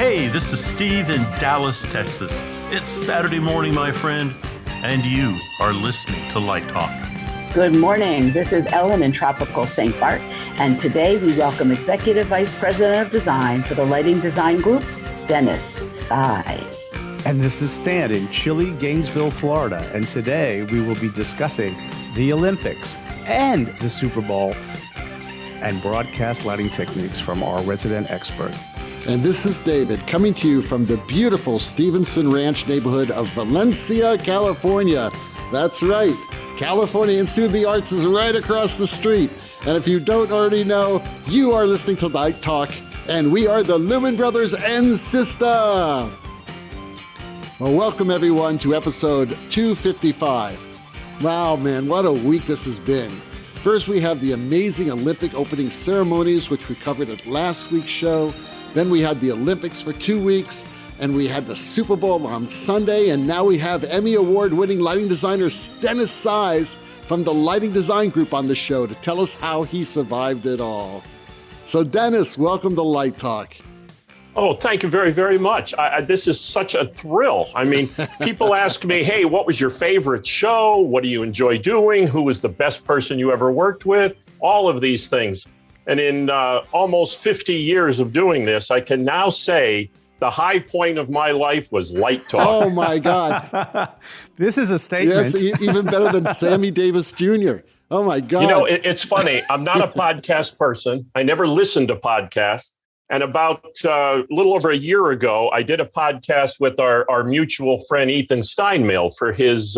Hey, this is Steve in Dallas, Texas. It's Saturday morning, my friend, and you are listening to Light Talk. Good morning. This is Ellen in tropical St. Bart, and today we welcome Executive Vice President of Design for the Lighting Design Group, Dennis Size. And this is Stan in chilly Gainesville, Florida, and today we will be discussing the Olympics and the Super Bowl and broadcast lighting techniques from our resident expert. And this is David coming to you from the beautiful Stevenson Ranch neighborhood of Valencia, California. That's right. California Institute of the Arts is right across the street. And if you don't already know, you are listening to Light Talk, and we are the Lumen Brothers and Sister. Well, welcome everyone to episode 255. Wow, man, what a week this has been. First, we have the amazing Olympic opening ceremonies, which we covered at last week's show. Then we had the Olympics for 2 weeks, and we had the Super Bowl on Sunday, and now we have Emmy Award-winning lighting designer Dennis Size from the Lighting Design Group on the show to tell us how he survived it all. So Dennis, welcome to Light Talk. Oh, thank you very, very much. This is such a thrill. I mean, people ask me, hey, what was your favorite show? What do you enjoy doing? Who was the best person you ever worked with? All of these things. And in almost 50 years of doing this, I can now say the high point of my life was Light Talk. Oh, my God. This is a statement. Yes, even better than Sammy Davis Jr. Oh, my God. You know, it's funny. I'm not a podcast person. I never listened to podcasts. And about a little over a year ago, I did a podcast with our mutual friend, Ethan Steinmail, for his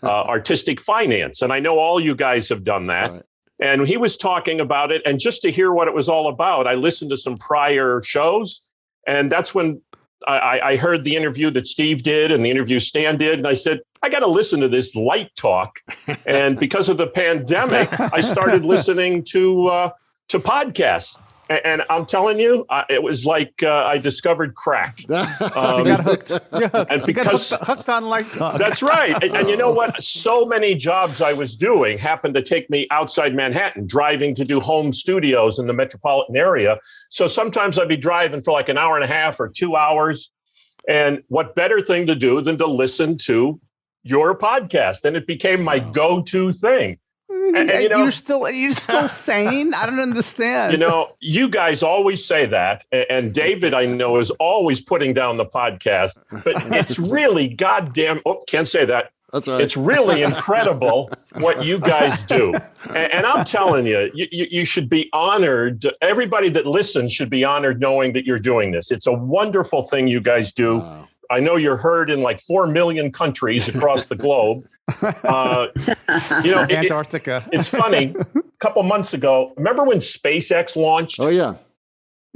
artistic finance. And I know all you guys have done that. Right. And he was talking about it. And just to hear what it was all about, I listened to some prior shows. And that's when I heard the interview that Steve did and the interview Stan did. And I said, I got to listen to this Light Talk. And because of the pandemic, I started listening to podcasts. And I'm telling you, it was like I discovered crack. You got hooked. You're hooked. And because, you got hooked on Light Talk. That's right. And you know what? So many jobs I was doing happened to take me outside Manhattan, driving to do home studios in the metropolitan area. So sometimes I'd be driving for like an hour and a half or 2 hours. And what better thing to do than to listen to your podcast? And it became my go-to thing. And, you know, you're still sane? I don't understand. You know, you guys always say that. And David, I know, is always putting down the podcast. But it's really goddamn, can't say that. That's right. It's really incredible what you guys do. And I'm telling you, you should be honored. Everybody that listens should be honored knowing that you're doing this. It's a wonderful thing you guys do. Wow. I know you're heard in like 4 million countries across the globe. You know, Antarctica. It's funny. A couple months ago, remember when SpaceX launched? Oh, yeah.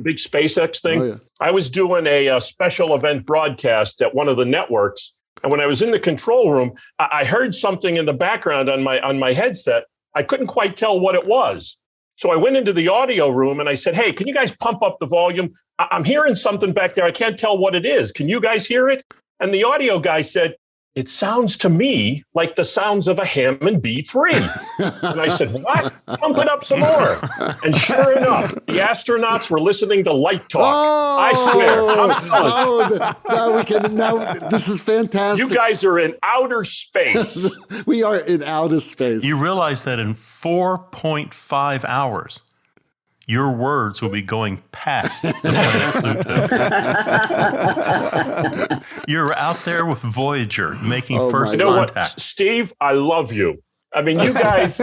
Big SpaceX thing? Oh, yeah. I was doing a special event broadcast at one of the networks. And when I was in the control room, I heard something in the background on my headset. I couldn't quite tell what it was. So I went into the audio room and I said, hey, can you guys pump up the volume? I'm hearing something back there. I can't tell what it is. Can you guys hear it? And the audio guy said, it sounds to me like the sounds of a Hammond B3. And I said, what? Pump it up some more. And sure enough, the astronauts were listening to Light Talk. Oh, I swear. Now this is fantastic. You guys are in outer space. We are in outer space. You realize that in 4.5 hours, your words will be going past the planet Pluto. You're out there with Voyager making first contact. You know what, Steve? I love you. I mean, you guys,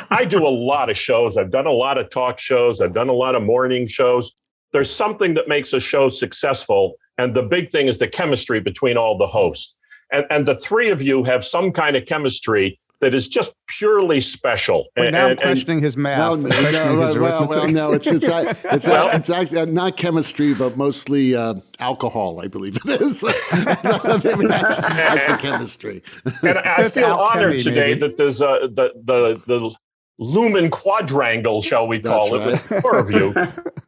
I do a lot of shows. I've done a lot of talk shows. I've done a lot of morning shows. There's something that makes a show successful. And the big thing is the chemistry between all the hosts. And the three of you have some kind of chemistry that is just purely special. Wait, now I'm questioning his math. It's actually not chemistry, but mostly alcohol, I believe it is. Maybe that's the chemistry. And I feel honored today that there's the Lumen quadrangle, shall we call it, with four of you.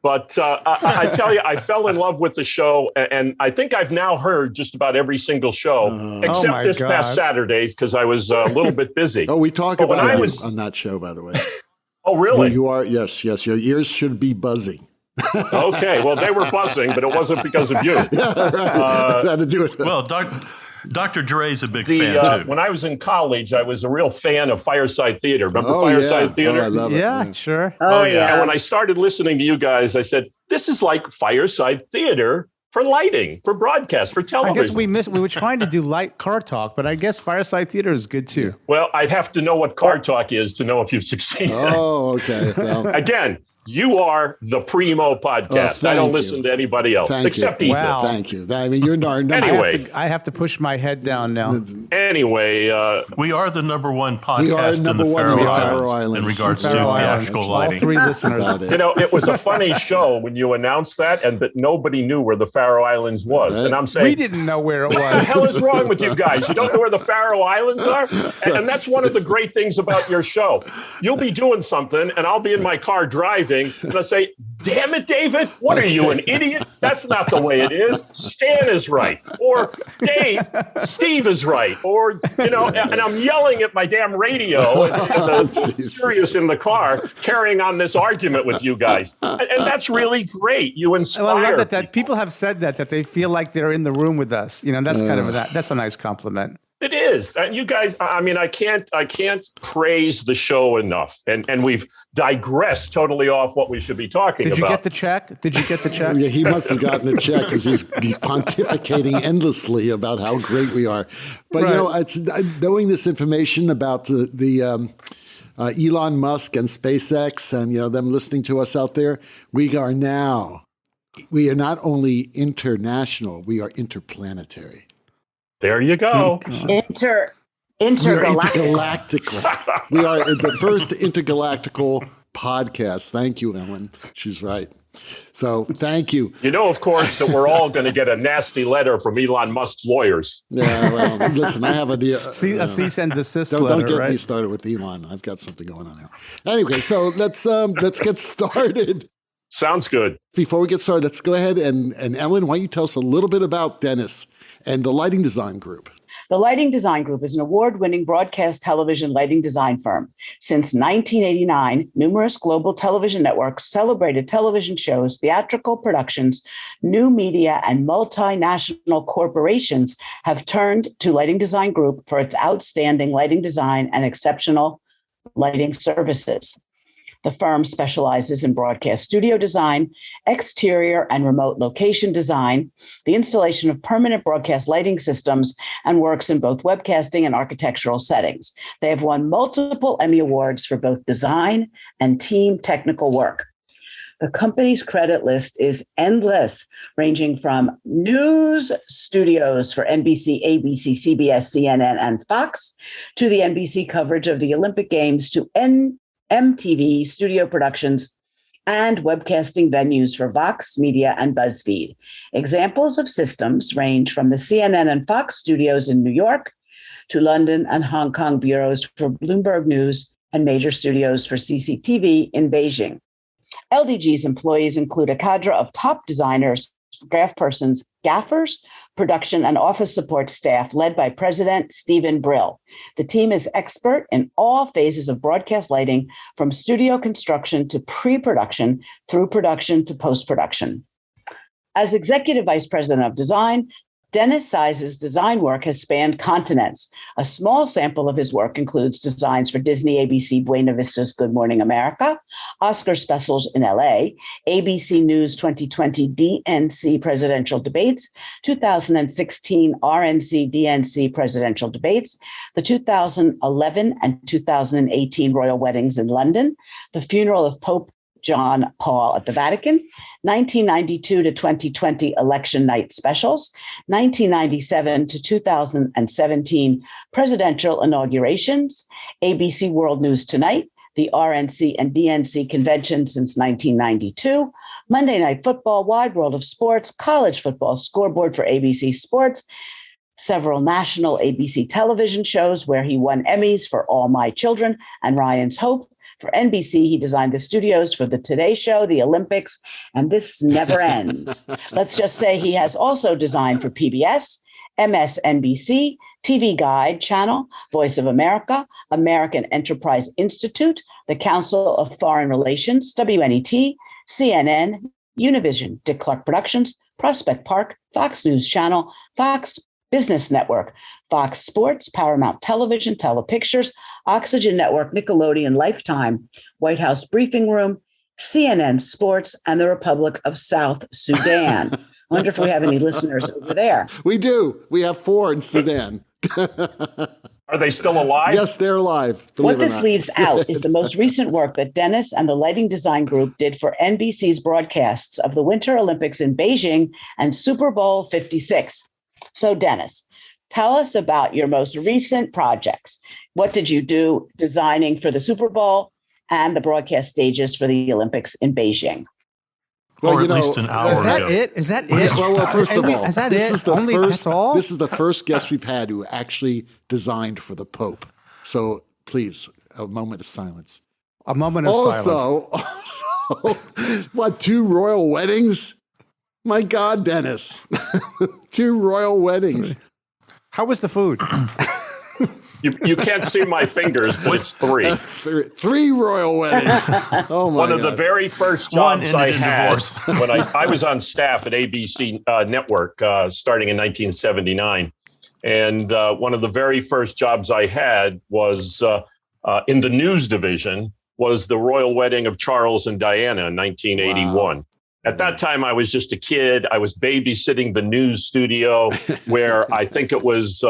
But I tell you, I fell in love with the show, and I think I've now heard just about every single show, except this past Saturdays, because I was a little bit busy. We talk about you on that show, by the way. Oh, really? You are, yes. Your ears should be buzzing. Okay, well, they were buzzing, but it wasn't because of you. Yeah, right. It had to do with Well, Dr. Dre's a big fan, too. When I was in college, I was a real fan of Fireside Theater. Remember Fireside Theater? Oh, I love it. Yeah, sure. Oh, yeah. And when I started listening to you guys, I said, this is like Fireside Theater for lighting, for broadcast, for I television. guess we were trying to do light car talk, but I guess Fireside Theater is good too. Well, I'd have to know what car talk is to know if you've succeeded. Oh, okay. Well, Again, you are the primo podcast. I don't listen to anybody else except Ethan. Wow. thank you. I mean, you're our number. Anyway. I have to push my head down now. Anyway, We are the number one We are podcast in number the one Faroe in the Islands, Faroe Islands. in regards to Faroe Islands. theatrical All lighting. three listeners. About it. you know, it was a funny show when you announced that and that nobody knew where the Faroe Islands was. Right. And I'm saying, We didn't know where it what the was. hell is wrong with you guys? You don't know where the Faroe Islands are? And that's one of the great things about your show. You'll be doing something, and I'll be in my car driving, and I'll say, damn it, David, what are you, an idiot? That's not the way it is. Stan is right. Or Steve is right. Or, and I'm yelling at my damn radio and serious in the car, carrying on this argument with you guys. And that's really great. You inspire Well, I love that people have said that they feel like they're in the room with us. That's kind of that's a nice compliment. It is. And you guys, I mean, I can't praise the show enough. And we've digressed totally off what we should be talking about. Did you get the check? Did you get the check? Yeah, he must have gotten the check because he's pontificating endlessly about how great we are. But Right. it's knowing this information about the Elon Musk and SpaceX and them listening to us out there, we are not only international, we are interplanetary. There you go. We are Intergalactic. intergalactical. We are the first intergalactical podcast. Thank you, Ellen. She's right. So thank you. You know, of course, that we're all going to get a nasty letter from Elon Musk's lawyers. Yeah, well, listen, I have a cease and desist Don't letter, get right? me started with Elon. I've got something going on there. Anyway, so let's get started. Sounds good. Before we get started, let's go ahead and Ellen, why don't you tell us a little bit about Dennis and the Lighting Design Group? The Lighting Design Group is an award-winning broadcast television lighting design firm. Since 1989, numerous global television networks, celebrated television shows, theatrical productions, new media, and multinational corporations have turned to Lighting Design Group for its outstanding lighting design and exceptional lighting services. The firm specializes in broadcast studio design, exterior and remote location design, the installation of permanent broadcast lighting systems, and works in both webcasting and architectural settings. They have won multiple Emmy Awards for both design and team technical work. The company's credit list is endless, ranging from news studios for NBC, ABC, CBS, CNN, and Fox, to the NBC coverage of the Olympic Games, to MTV studio productions, and webcasting venues for Vox Media and BuzzFeed. Examples of systems range from the CNN and Fox studios in New York to London and Hong Kong bureaus for Bloomberg News and major studios for CCTV in Beijing. LDG's employees include a cadre of top designers, craftspersons, gaffers, production, and office support staff led by President Stephen Brill. The team is expert in all phases of broadcast lighting, from studio construction to pre-production, through production to post-production. As Executive Vice President of Design, Dennis Size's design work has spanned continents. A small sample of his work includes designs for Disney, ABC, Buena Vista's Good Morning America, Oscar specials in LA, ABC News 2020 DNC presidential debates, 2016 RNC DNC presidential debates, the 2011 and 2018 royal weddings in London, the funeral of Pope John Paul at the Vatican, 1992 to 2020 election night specials, 1997 to 2017 presidential inaugurations, ABC World News Tonight, the RNC and DNC convention since 1992, Monday Night Football, Wide World of Sports, college football scoreboard for ABC Sports, several national ABC television shows where he won Emmys for All My Children and Ryan's Hope. For NBC, he designed the studios for the Today Show, the Olympics, and this never ends. Let's just say he has also designed for PBS, MSNBC, TV Guide Channel, Voice of America, American Enterprise Institute, the Council of Foreign Relations, WNET, CNN, Univision, Dick Clark Productions, Prospect Park, Fox News Channel, Fox Business Network, Fox Sports, Paramount Television, Telepictures, Oxygen Network, Nickelodeon, Lifetime, White House Briefing Room, CNN Sports, and the Republic of South Sudan. I wonder if we have any listeners over there. We do. We have 4 in Sudan. Are they still alive? Yes, they're alive. What this leaves out is the most recent work that Dennis and the Lighting Design Group did for NBC's broadcasts of the Winter Olympics in Beijing and Super Bowl 56. So, Dennis, tell us about your most recent projects. What did you do designing for the Super Bowl and the broadcast stages for the Olympics in Beijing? Well, or at least an hour Is that ago. it? Is that it? Well, first of all, Is that this it? is the Only first, that's all? This is the first guest we've had who actually designed for the Pope. So please, a moment of silence. A moment of silence. Also, what, 2 royal weddings? My God, Dennis. 2 royal weddings. How was the food? You can't see my fingers, but it's 3. 3 royal weddings. Oh, my One God. of the very first One jobs ended I in had divorce. when I was on staff at ABC Network starting in 1979. And one of the very first jobs I had was in the news division, was the royal wedding of Charles and Diana in 1981. Wow. At that time, I was just a kid. I was babysitting the news studio where I think it was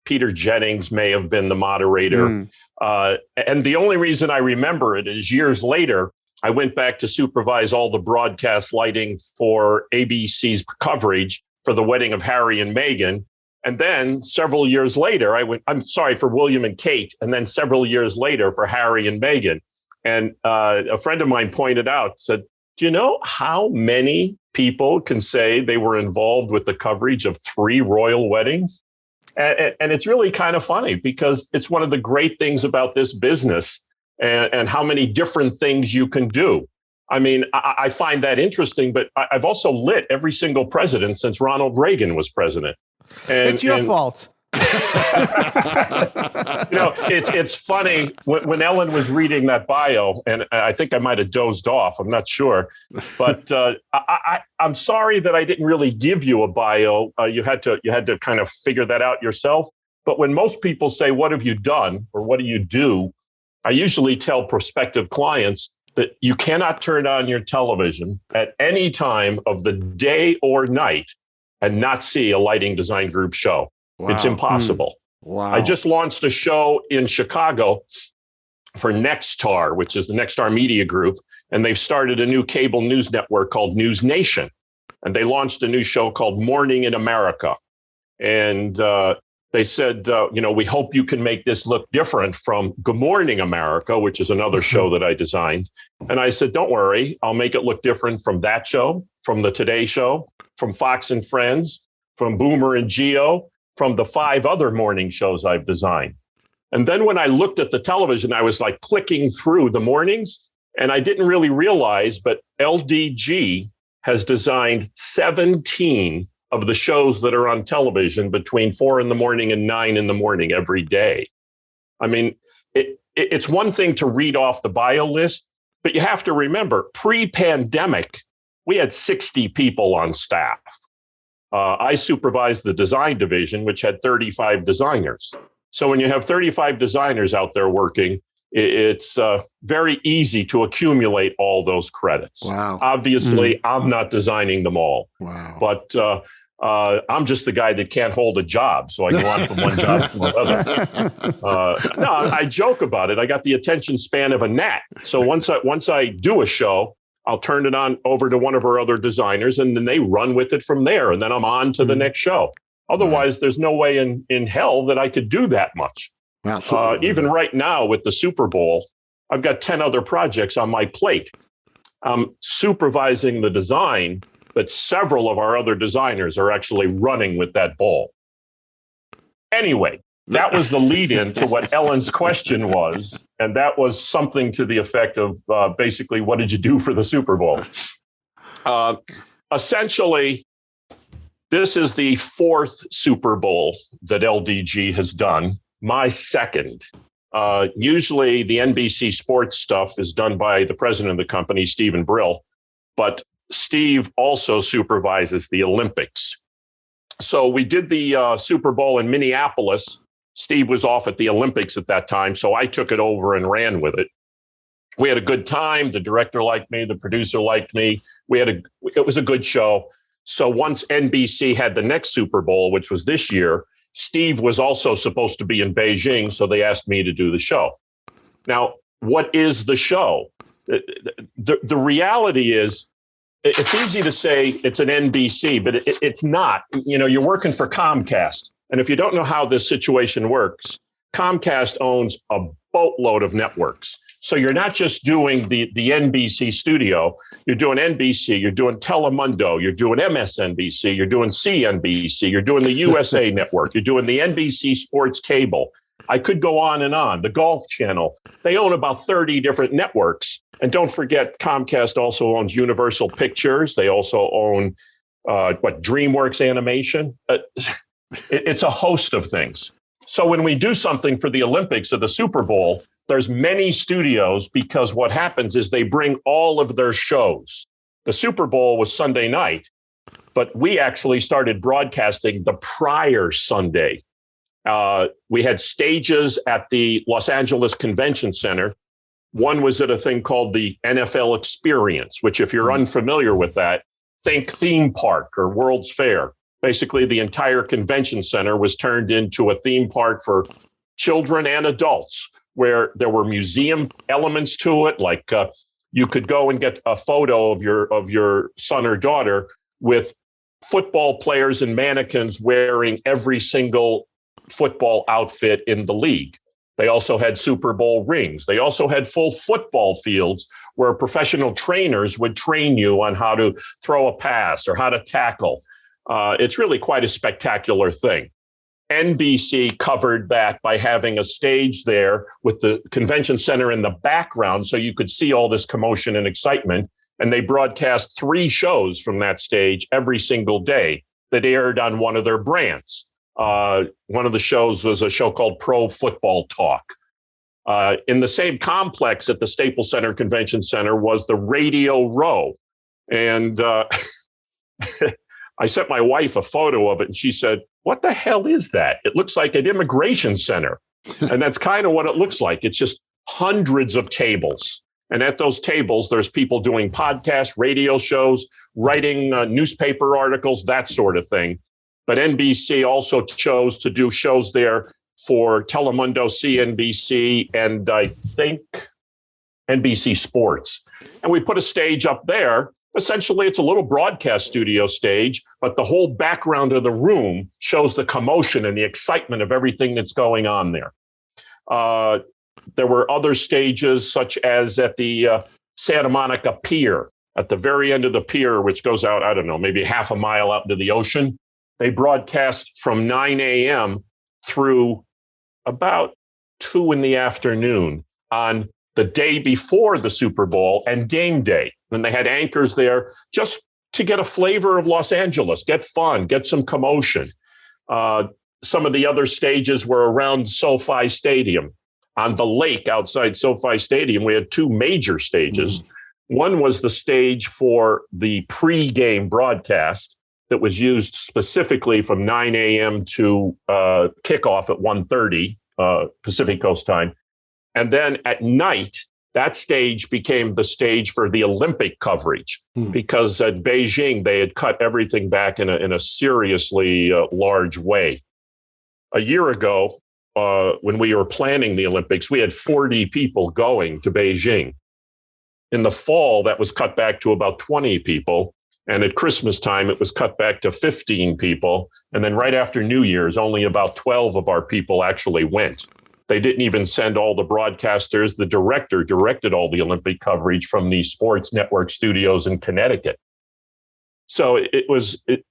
Peter Jennings may have been the moderator. And the only reason I remember it is years later, I went back to supervise all the broadcast lighting for ABC's coverage for the wedding of Harry and Meghan. And then several years later, for William and Kate. And then several years later for Harry and Meghan. And a friend of mine pointed out, said, do you know how many people can say they were involved with the coverage of 3 royal weddings? And it's really kind of funny because it's one of the great things about this business and how many different things you can do. I mean, I find that interesting, but I've also lit every single president since Ronald Reagan was president. And, It's your fault. It's funny when Ellen was reading that bio, and I think I might have dozed off. I'm not sure, but I'm sorry that I didn't really give you a bio. You had to kind of figure that out yourself. But when most people say, "What have you done?" or "What do you do?" I usually tell prospective clients that you cannot turn on your television at any time of the day or night and not see a Lighting Design Group show. Wow. It's impossible. Wow. I just launched a show in Chicago for Nexstar, which is the Nexstar Media Group, and they've started a new cable news network called News Nation. And they launched a new show called Morning in America. And they said, we hope you can make this look different from Good Morning America, which is another show that I designed. And I said, don't worry, I'll make it look different from that show, from the Today Show, from Fox and Friends, from Boomer and Geo, from the 5 other morning shows I've designed. And then when I looked at the television, I was like clicking through the mornings, and I didn't really realize, but LDG has designed 17 of the shows that are on television between 4 in the morning and 9 in the morning every day. I mean, it's one thing to read off the bio list, but you have to remember, pre-pandemic, we had 60 people on staff. I supervised the design division, which had 35 designers. So when you have 35 designers out there working, it's very easy to accumulate all those credits. Wow. Obviously, I'm not designing them all. Wow. But I'm just the guy that can't hold a job, so I go on from one job to another. No, I joke about it. I got the attention span of a gnat. So once I do a show, I'll turn it on over to one of our other designers, and then they run with it from there. And then I'm on to the next show. Otherwise, there's no way in hell that I could do that much. Wow. Even right now with the Super Bowl, I've got 10 other projects on my plate. I'm supervising the design, but several of our other designers are actually running with that ball. Anyway, that was the lead in to what Ellen's question was. And that was something to the effect of basically, what did you do for the Super Bowl? Essentially, this is the 4th Super Bowl that LDG has done, my 2nd. Usually the NBC sports stuff is done by the president of the company, Stephen Brill. But Steve also supervises the Olympics. So we did the Super Bowl in Minneapolis. Steve was off at the Olympics at that time, so I took it over and ran with it. We had a good time. The director liked me. The producer liked me. It was a good show. So once NBC had the next Super Bowl, which was this year, Steve was also supposed to be in Beijing, so they asked me to do the show. Now, what is the show? The reality is, it's easy to say it's an NBC, but it's not. You know, you're working for Comcast. And if you don't know how this situation works, Comcast owns a boatload of networks. So you're not just doing the NBC studio, you're doing NBC, you're doing Telemundo, you're doing MSNBC, you're doing CNBC, you're doing the USA Network, you're doing the NBC Sports Cable. I could go on and on. The Golf Channel. They own about 30 different networks. And don't forget, Comcast also owns Universal Pictures. They also own DreamWorks Animation. It's a host of things. So when we do something for the Olympics or the Super Bowl, there's many studios, because what happens is they bring all of their shows. The Super Bowl was Sunday night, but we actually started broadcasting the prior Sunday. We had stages at the Los Angeles Convention Center. One was at a thing called the NFL Experience, which, if you're unfamiliar with that, think theme park or World's Fair. Basically, the entire convention center was turned into a theme park for children and adults, where there were museum elements to it, like you could go and get a photo of your son or daughter with football players and mannequins wearing every single football outfit in the league. They also had Super Bowl rings. They also had full football fields where professional trainers would train you on how to throw a pass or how to tackle. It's really quite a spectacular thing. NBC covered that by having a stage there with the convention center in the background so you could see all this commotion and excitement. And they broadcast 3 shows from that stage every single day that aired on one of their brands. One of the shows was a show called Pro Football Talk. In the same complex at the Staples Center Convention Center was the Radio Row. And I sent my wife a photo of it, and she said, "What the hell is that? It looks like an immigration center." And that's kind of what it looks like. It's just hundreds of tables. And at those tables, there's people doing podcasts, radio shows, writing newspaper articles, that sort of thing. But NBC also chose to do shows there for Telemundo, CNBC, and I think NBC Sports. And we put a stage up there. Essentially, it's a little broadcast studio stage, but the whole background of the room shows the commotion and the excitement of everything that's going on there. There were other stages, such as at the Santa Monica Pier, at the very end of the pier, which goes out, I don't know, maybe half a mile out into the ocean. They broadcast from 9 a.m. through about 2 in the afternoon on the day before the Super Bowl and game day. And they had anchors there just to get a flavor of Los Angeles, get fun, get some commotion. Some of the other stages were around SoFi Stadium. On the lake outside SoFi Stadium, we had 2 major stages. One was the stage for the pre-game broadcast that was used specifically from 9 a.m. to kickoff at 1:30 Pacific Coast time. And then at night, that stage became the stage for the Olympic coverage, because at Beijing, they had cut everything back in a seriously large way. A year ago, when we were planning the Olympics, we had 40 people going to Beijing. In the fall, that was cut back to about 20 people. And at Christmas time, it was cut back to 15 people. And then right after New Year's, only about 12 of our people actually went. They didn't even send all the broadcasters. The director directed all the Olympic coverage from the Sports Network studios in Connecticut. So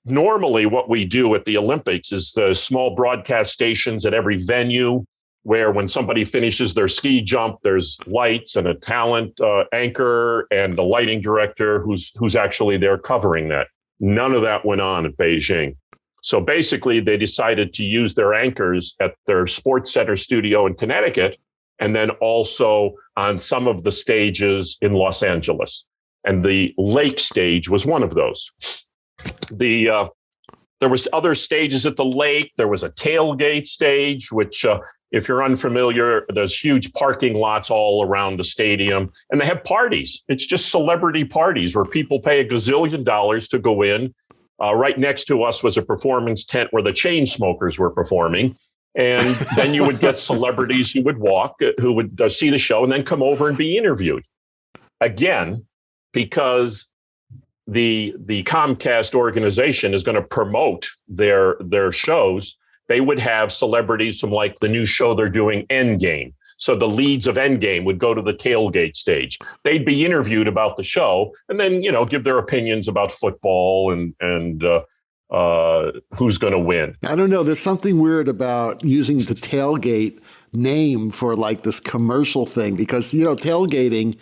normally what we do at the Olympics is the small broadcast stations at every venue, where when somebody finishes their ski jump, there's lights and a talent anchor and a lighting director who's actually there covering that. None of that went on at Beijing. So basically, they decided to use their anchors at their Sports Center studio in Connecticut, and then also on some of the stages in Los Angeles. and the lake stage was one of those. There was other stages at the lake. There was a tailgate stage, which, if you're unfamiliar, there's huge parking lots all around the stadium, and they have parties. It's just celebrity parties where people pay a gazillion dollars to go in. Right next to us was a performance tent where the Chainsmokers were performing. And then you would get celebrities who would walk, who would see the show and then come over and be interviewed. Again, because the Comcast organization is going to promote their shows, they would have celebrities from like the new show they're doing, Endgame. So the leads of Endgame would go to the tailgate stage. They'd be interviewed about the show and then, give their opinions about football and who's going to win. I don't know. There's something weird about using the tailgate name for like this commercial thing because, tailgating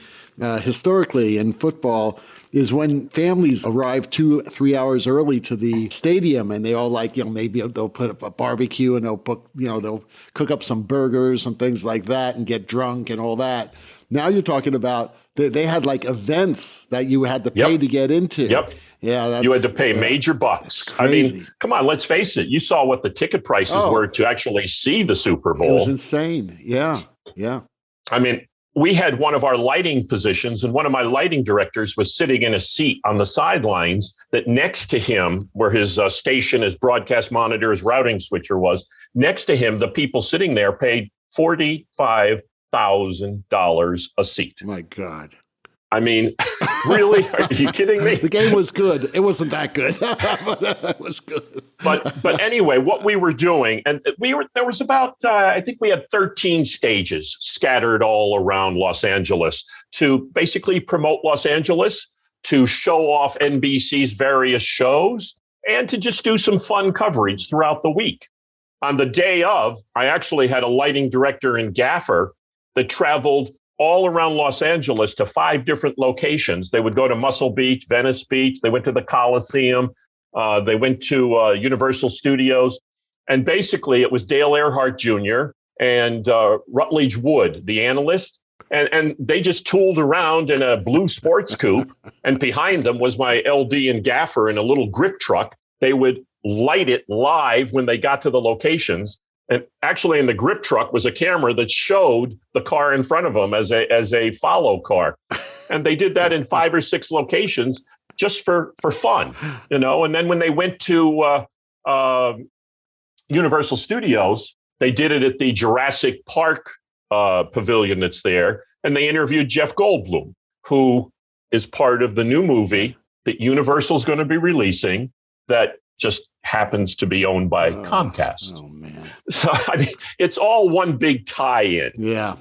historically in football is when families arrive 2-3 hours early to the stadium and they all maybe they'll put up a barbecue and they'll cook up some burgers and things like that and get drunk and all that. Now you're talking about they had like events that you had to pay to get into. Yep. Yeah, you had to pay major bucks. I mean, come on, let's face it. You saw what the ticket prices were to actually see the Super Bowl. It was insane. Yeah. I mean, we had one of our lighting positions, and one of my lighting directors was sitting in a seat on the sidelines that next to him, where his station, his broadcast monitor, his routing switcher was, next to him, the people sitting there paid $45,000 a seat. My God. I mean, really? Are you kidding me? The game was good. It wasn't that good, but it was good. But anyway, what we were doing, and there was about, I think we had 13 stages scattered all around Los Angeles to basically promote Los Angeles, to show off NBC's various shows, and to just do some fun coverage throughout the week. On the day of, I actually had a lighting director and gaffer that traveled all around Los Angeles to 5 different locations. They would go to Muscle Beach, Venice Beach. They went to the Coliseum. They went to Universal Studios. And basically, it was Dale Earnhardt Jr. and Rutledge Wood, the analyst. And they just tooled around in a blue sports coupe. And behind them was my LD and gaffer in a little grip truck. They would light it live when they got to the locations. And actually in the grip truck was a camera that showed the car in front of them as a follow car. And they did that in 5 or 6 locations just for fun, And then when they went to Universal Studios, they did it at the Jurassic Park pavilion that's there. And they interviewed Jeff Goldblum, who is part of the new movie that Universal's going to be releasing that just happens to be owned by Comcast. Oh, man. So, I mean, it's all one big tie-in. Yeah.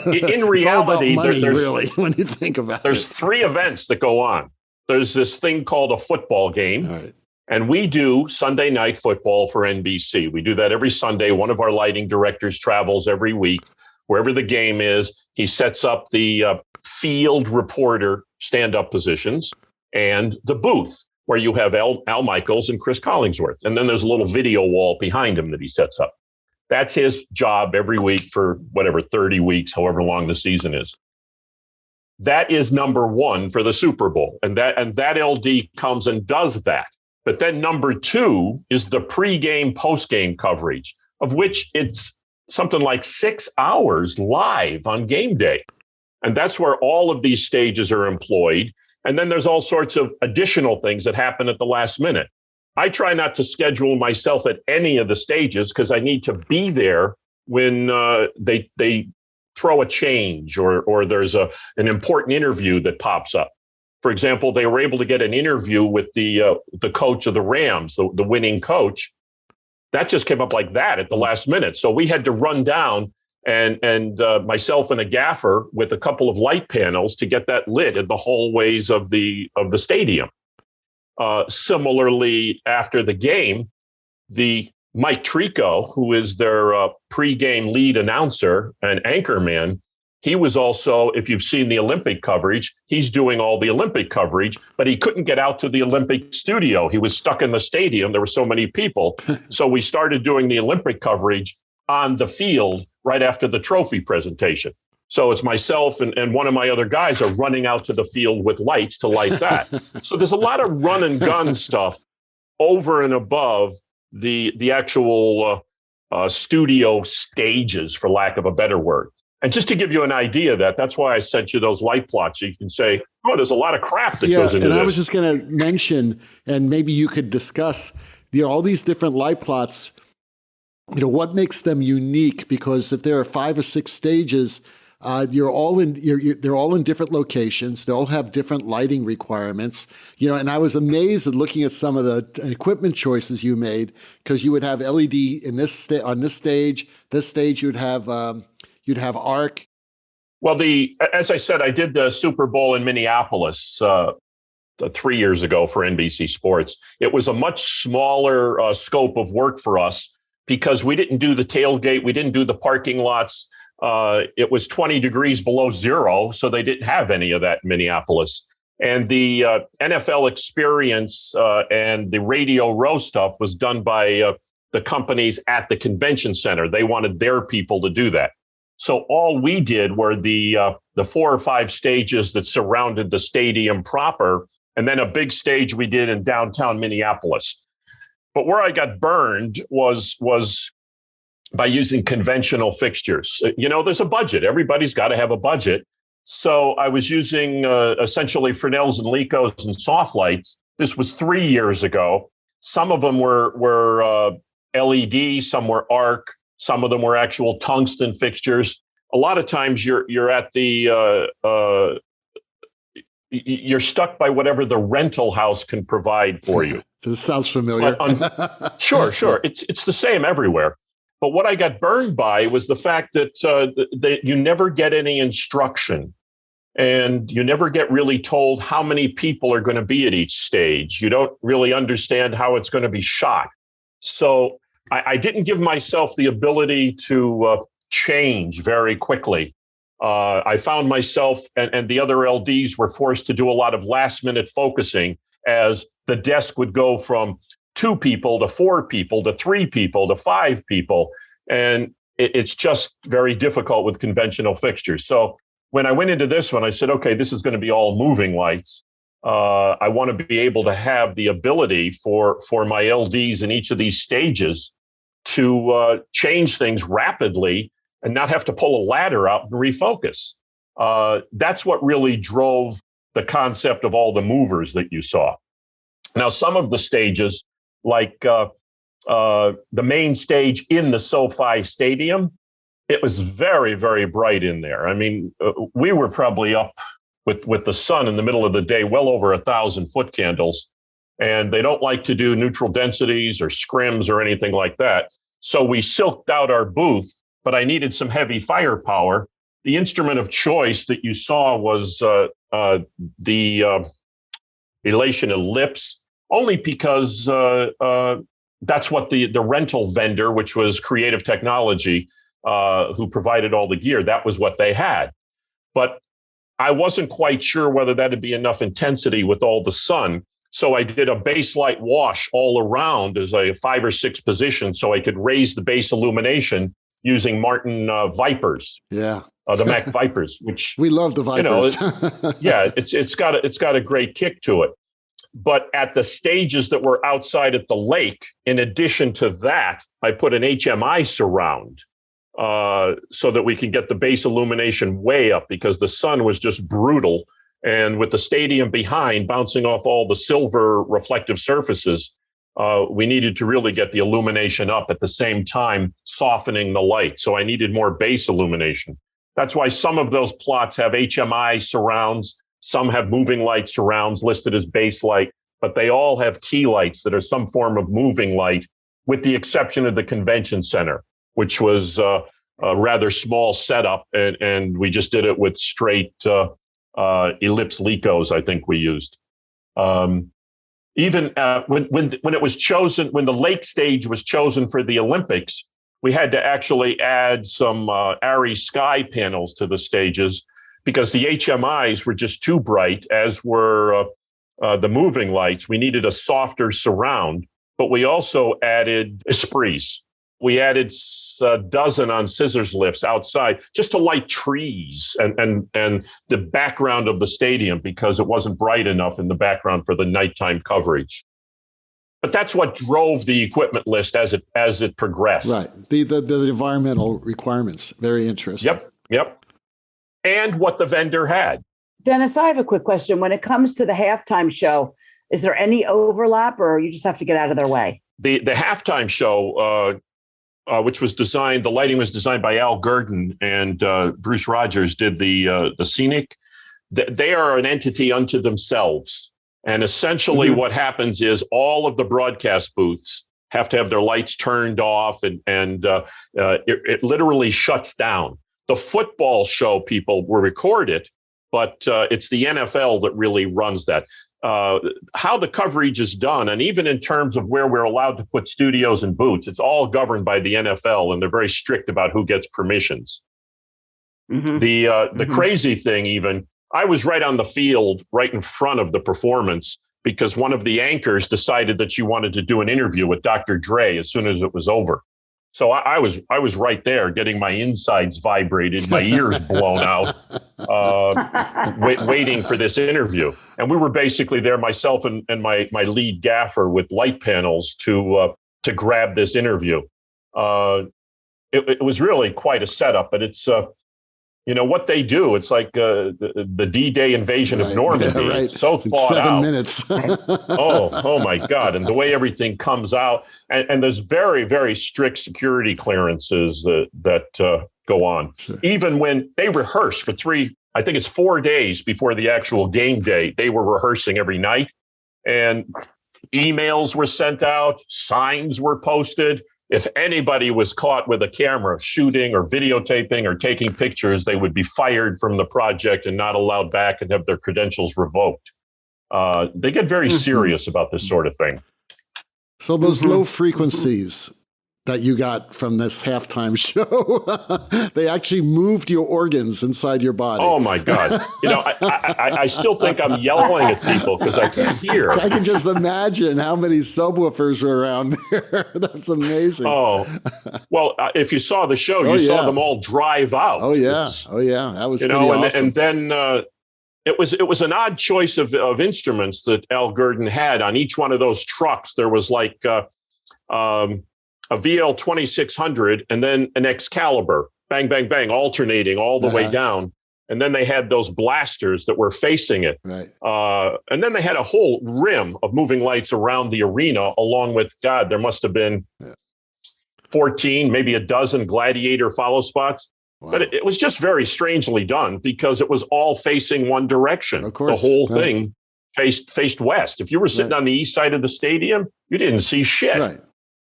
In reality, money, really, when you think about there's 3 events that go on. There's this thing called a football game. All right. And we do Sunday night football for NBC. We do that every Sunday. One of our lighting directors travels every week. Wherever the game is, he sets up the field reporter stand-up positions and the booth, where you have Al Michaels and Chris Collingsworth. And then there's a little video wall behind him that he sets up. That's his job every week for 30 weeks, however long the season is. That is number 1 for the Super Bowl. And that LD comes and does that. But then number 2 is the pregame, postgame coverage, of which it's something like 6 hours live on game day. And that's where all of these stages are employed. And then there's all sorts of additional things that happen at the last minute. I try not to schedule myself at any of the stages because I need to be there when they throw a change or there's an important interview that pops up. For example, they were able to get an interview with the coach of the Rams, the winning coach. That just came up like that at the last minute. So we had to run down and myself and a gaffer with a couple of light panels to get that lit in the hallways of the stadium. Similarly, after the game, the Mike Tirico, who is their pregame lead announcer and anchorman, he was also, if you've seen the Olympic coverage, he's doing all the Olympic coverage, but he couldn't get out to the Olympic studio. He was stuck in the stadium. There were so many people. So we started doing the Olympic coverage on the field right after the trophy presentation. So it's myself and one of my other guys are running out to the field with lights to light that. So there's a lot of run and gun stuff over and above the actual studio stages, for lack of a better word. And just to give you an idea of that, that's why I sent you those light plots. So you can say, oh, there's a lot of crap that goes into and this. I was just going to mention, and maybe you could discuss, all these different light plots, what makes them unique? Because if there are 5 or 6 stages, they're all in different locations. They all have different lighting requirements. And I was amazed at looking at some of the equipment choices you made, because you would have LED in on this stage. This stage you'd have arc. Well, as I said, I did the Super Bowl in Minneapolis 3 years ago for NBC Sports. It was a much smaller scope of work for us because we didn't do the tailgate, we didn't do the parking lots. It was 20 degrees below zero, so they didn't have any of that in Minneapolis. And the NFL experience and the Radio Row stuff was done by the companies at the convention center. They wanted their people to do that. So all we did were the 4 or 5 stages that surrounded the stadium proper, and then a big stage we did in downtown Minneapolis. But where I got burned was by using conventional fixtures. There's a budget. Everybody's got to have a budget. So I was using essentially Fresnels and Licos and soft lights. This was 3 years ago. Some of them were LED, some were arc, some of them were actual tungsten fixtures. A lot of times you're at the you're stuck by whatever the rental house can provide for you. This sounds familiar. Sure. It's the same everywhere. But what I got burned by was the fact that you never get any instruction, and you never get really told how many people are going to be at each stage. You don't really understand how it's going to be shot. So I didn't give myself the ability to change very quickly. I found myself and the other LDs were forced to do a lot of last minute focusing, as the desk would go from 2 people to 4 people to 3 people to 5 people. And it's just very difficult with conventional fixtures. So when I went into this one, I said, okay, this is going to be all moving lights. I want to be able to have the ability for my LDs in each of these stages to change things rapidly and not have to pull a ladder out and refocus. That's what really drove the concept of all the movers that you saw. Now, some of the stages, like the main stage in the SoFi Stadium, it was very, very bright in there. I mean, we were probably up with the sun in the middle of the day, well over 1,000 foot candles. And they don't like to do neutral densities or scrims or anything like that. So we silked out our booth, but I needed some heavy firepower. The instrument of choice that you saw was the Elation Ellipse, only because that's what the rental vendor, which was Creative Technology, who provided all the gear, that was what they had. But I wasn't quite sure whether that'd be enough intensity with all the sun. So I did a base light wash all around as a 5 or 6 position, so I could raise the base illumination using Martin Vipers. Yeah. The Mac Vipers, which we love the Vipers. It's got a great kick to it. But at the stages that were outside at the lake, in addition to that, I put an HMI surround so that we can get the base illumination way up, because the sun was just brutal. And with the stadium behind bouncing off all the silver reflective surfaces, we needed to really get the illumination up at the same time, softening the light. So I needed more base illumination. That's why some of those plots have HMI surrounds. Some have moving light surrounds listed as base light, but they all have key lights that are some form of moving light, with the exception of the convention center, which was a rather small setup. And we just did it with straight Ellipse Licos, I think we used. Even when it was chosen, when the lake stage was chosen for the Olympics, we had to actually add some ARRI sky panels to the stages, because the HMIs were just too bright, as were the moving lights. We needed a softer surround, but we also added esprits, We added a dozen on scissors lifts outside just to light trees and the background of the stadium because it wasn't bright enough in the background for the nighttime coverage. But that's what drove the equipment list as it progressed. Right. The environmental requirements. Very interesting. Yep. And what the vendor had. Dennis, I have a quick question. When it comes to the halftime show, is there any overlap or you just have to get out of their way? The halftime show, which was designed, the lighting was designed by Al Gurdon, and Bruce Rogers did the scenic. They are an entity unto themselves. And essentially what happens is all of the broadcast booths have to have their lights turned off and it literally shuts down. The football show people will record it, but it's the NFL that really runs that. How the coverage is done, and even in terms of where we're allowed to put studios and booths, it's all governed by the NFL, and they're very strict about who gets permissions. The crazy thing, even, I was right on the field, right in front of the performance, because one of the anchors decided that she wanted to do an interview with Dr. Dre as soon as it was over. So I was right there, getting my insides vibrated, my ears blown out, waiting for this interview. And we were basically there, myself and my lead gaffer, with light panels to grab this interview. It was really quite a setup, but it's what they do. It's like the D-Day invasion of Normandy. Yeah, right. It's so in thought 7 out. minutes. oh my God. And the way everything comes out, and there's very, very strict security clearances that go on. Sure. Even when they rehearse for 4 days before the actual game day, they were rehearsing every night, and emails were sent out, signs were posted. If anybody was caught with a camera shooting or videotaping or taking pictures, they would be fired from the project and not allowed back and have their credentials revoked. They get very serious about this sort of thing. So those low frequencies that you got from this halftime show, they actually moved your organs inside your body. Oh my God. I still think I'm yelling at people because I can't hear. I can just imagine how many subwoofers are around there. That's amazing. Oh, well, if you saw the show, you saw them all drive out. Oh yeah. That was pretty awesome. And then it was an odd choice of instruments that Al Gurdon had on each one of those trucks. There was like a VL 2600 and then an Excalibur, bang, bang, bang, alternating all the way down. And then they had those blasters that were facing it. Right. And then they had a whole rim of moving lights around the arena, along with, God, there must have been 14, maybe a dozen gladiator follow spots. Wow. But it was just very strangely done because it was all facing one direction. Of course. The whole thing faced west. If you were sitting on the east side of the stadium, you didn't see shit. Right.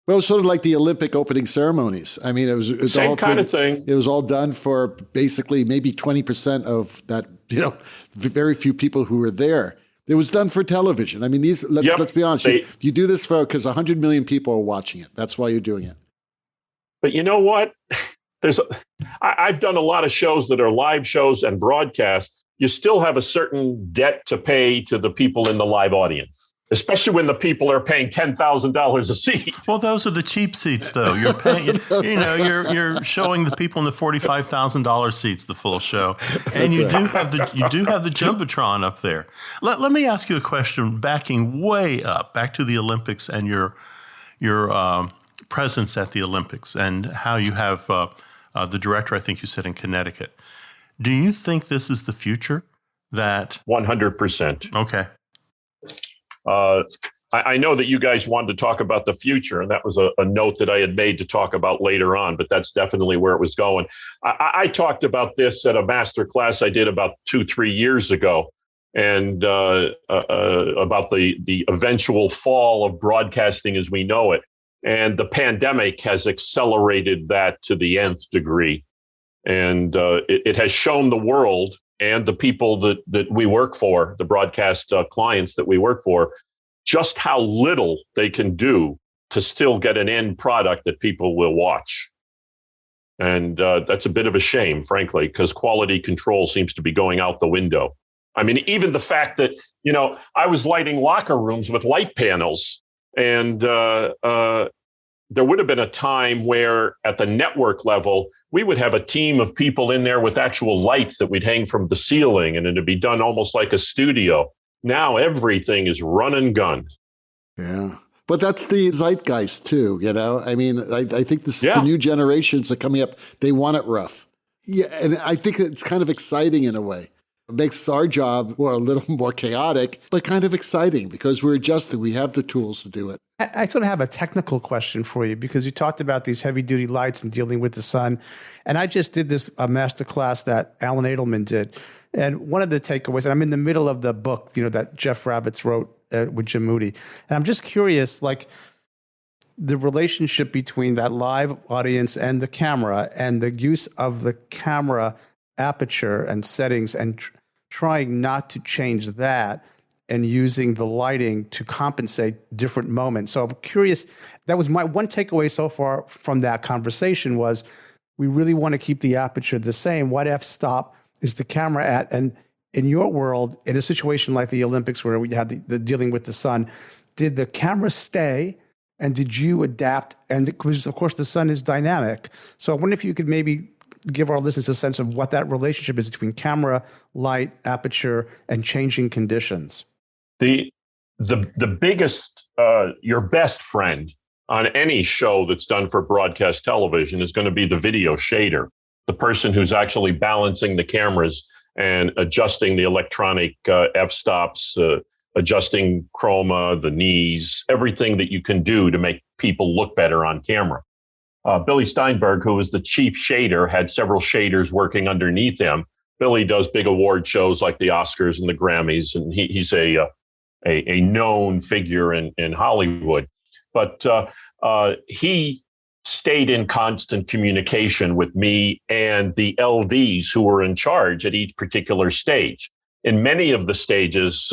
Well, it was sort of like the Olympic opening ceremonies. I mean, it was same all kind of thing. It was all done for basically maybe 20% of that. Very few people who were there. It was done for television. I mean, let's be honest. You do this because 100 million people are watching it. That's why you're doing it. But you know what? I've done a lot of shows that are live shows and broadcast. You still have a certain debt to pay to the people in the live audience, especially when the people are paying $10,000 a seat. Well, those are the cheap seats, though. You're paying, you're showing the people in the $45,000 seats the full show, and you do have the jumbotron up there. Let me ask you a question, backing way up, back to the Olympics and your presence at the Olympics and how you have the director, I think you said, in Connecticut. Do you think this is the future? That 100%. Okay. I know that you guys wanted to talk about the future, and that was a note that I had made to talk about later on, but that's definitely where it was going. I talked about this at a master class I did about 2-3 years ago, and about the eventual fall of broadcasting as we know it. And the pandemic has accelerated that to the nth degree. And it has shown the world and the people that we work for, the broadcast clients that we work for, just how little they can do to still get an end product that people will watch. And that's a bit of a shame, frankly, because quality control seems to be going out the window. I mean, even the fact that, I was lighting locker rooms with light panels, and there would have been a time where at the network level, we would have a team of people in there with actual lights that we'd hang from the ceiling, and it'd be done almost like a studio. Now everything is run and gun. Yeah. But that's the zeitgeist too, you know? I mean, I think the new generations are coming up, they want it rough. Yeah, and I think it's kind of exciting in a way. It makes our job a little more chaotic, but kind of exciting because we're adjusting. We have the tools to do it. I sort of have a technical question for you because you talked about these heavy-duty lights and dealing with the sun. And I just did this master class that Alan Edelman did. And one of the takeaways, and I'm in the middle of the book, that Jeff Ravitz wrote with Jim Moody. And I'm just curious, like the relationship between that live audience and the camera and the use of the camera aperture and settings and trying not to change that and using the lighting to compensate different moments. So I'm curious, that was my one takeaway so far from that conversation was we really want to keep the aperture the same. What f-stop is the camera at? And in your world, in a situation like the Olympics where we had the dealing with the sun, did the camera stay and did you adapt? And because of course the sun is dynamic. So I wonder if you could maybe give our listeners a sense of what that relationship is between camera, light, aperture, and changing conditions. The biggest, your best friend on any show that's done for broadcast television is going to be the video shader, the person who's actually balancing the cameras and adjusting the electronic f-stops, adjusting chroma, the knees, everything that you can do to make people look better on camera. Billy Steinberg, who was the chief shader, had several shaders working underneath him. Billy does big award shows like the Oscars and the Grammys, and he's a known figure in Hollywood. But he stayed in constant communication with me and the LDs who were in charge at each particular stage. In many of the stages,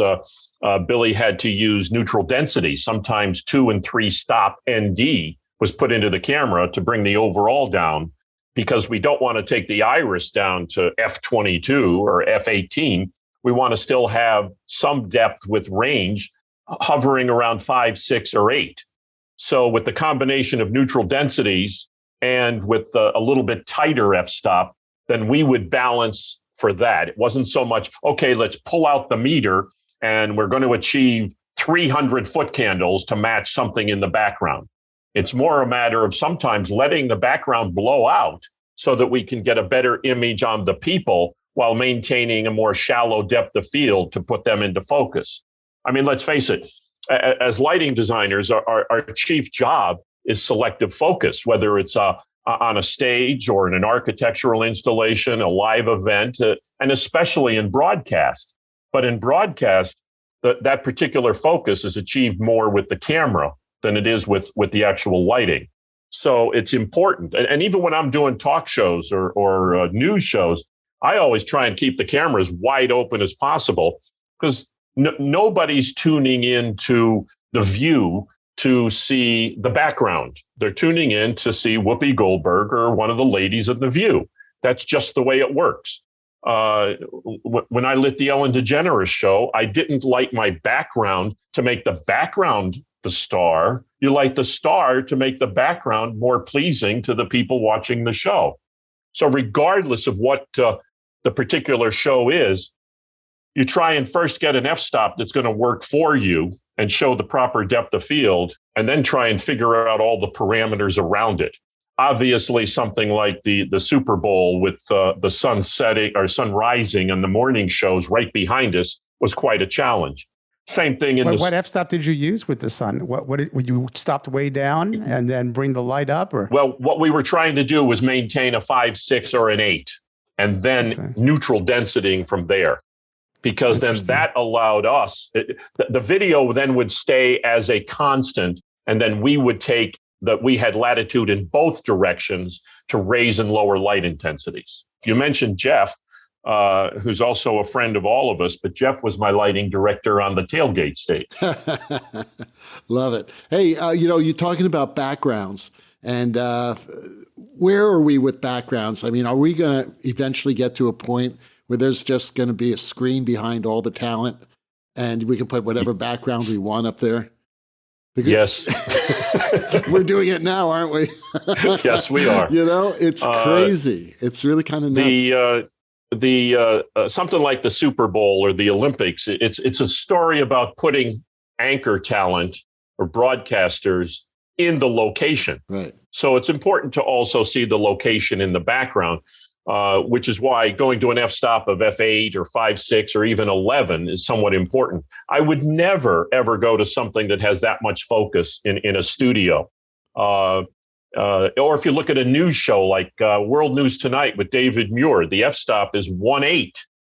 Billy had to use neutral density, sometimes 2 and 3 stop ND was put into the camera to bring the overall down because we don't want to take the iris down to f22 or f18. We want to still have some depth with range hovering around 5, 6, or 8. So with the combination of neutral densities and with a little bit tighter f-stop, then we would balance for that. It wasn't so much, okay, let's pull out the meter and we're going to achieve 300 foot candles to match something in the background. It's more a matter of sometimes letting the background blow out so that we can get a better image on the people while maintaining a more shallow depth of field to put them into focus. I mean, let's face it, as lighting designers, our chief job is selective focus, whether it's on a stage or in an architectural installation, a live event, and especially in broadcast. But in broadcast, that particular focus is achieved more with the camera than it is with the actual lighting. So it's important. And even when I'm doing talk shows or news shows, I always try and keep the camera as wide open as possible because nobody's tuning into the view to see the background. They're tuning in to see Whoopi Goldberg or one of the ladies in The View. That's just the way it works. When I lit the Ellen DeGeneres show, I didn't light my background to make the background the star. You light the star to make the background more pleasing to the people watching the show. So regardless of what the particular show is, you try and first get an f-stop that's going to work for you and show the proper depth of field, and then try and figure out all the parameters around it. Obviously, something like the Super Bowl with the sun setting or sun rising and the morning shows right behind us was quite a challenge. Same thing in what f-stop did you use with the sun? Would you stopped way down and then bring the light up? Or well, what we were trying to do was maintain a 5, 6, or an 8, and then neutral densitying from there, because then that allowed us. The video then would stay as a constant, and then we would take that we had latitude in both directions to raise and lower light intensities. You mentioned Jeff, who's also a friend of all of us, but Jeff was my lighting director on the tailgate stage. Love it. Hey, you're talking about backgrounds, and where are we with backgrounds? I mean, are we going to eventually get to a point where there's just going to be a screen behind all the talent and we can put whatever background we want up there? Yes. We're doing it now, aren't we? Yes, we are. It's crazy. It's really kind of nuts. The something like the Super Bowl or the Olympics, it's a story about putting anchor talent or broadcasters in the location. Right. So it's important to also see the location in the background, which is why going to an f-stop of F8 or 5.6 or even 11 is somewhat important. I would never, ever go to something that has that much focus in a studio. Or if you look at a news show like World News Tonight with David Muir, the f-stop is 1.8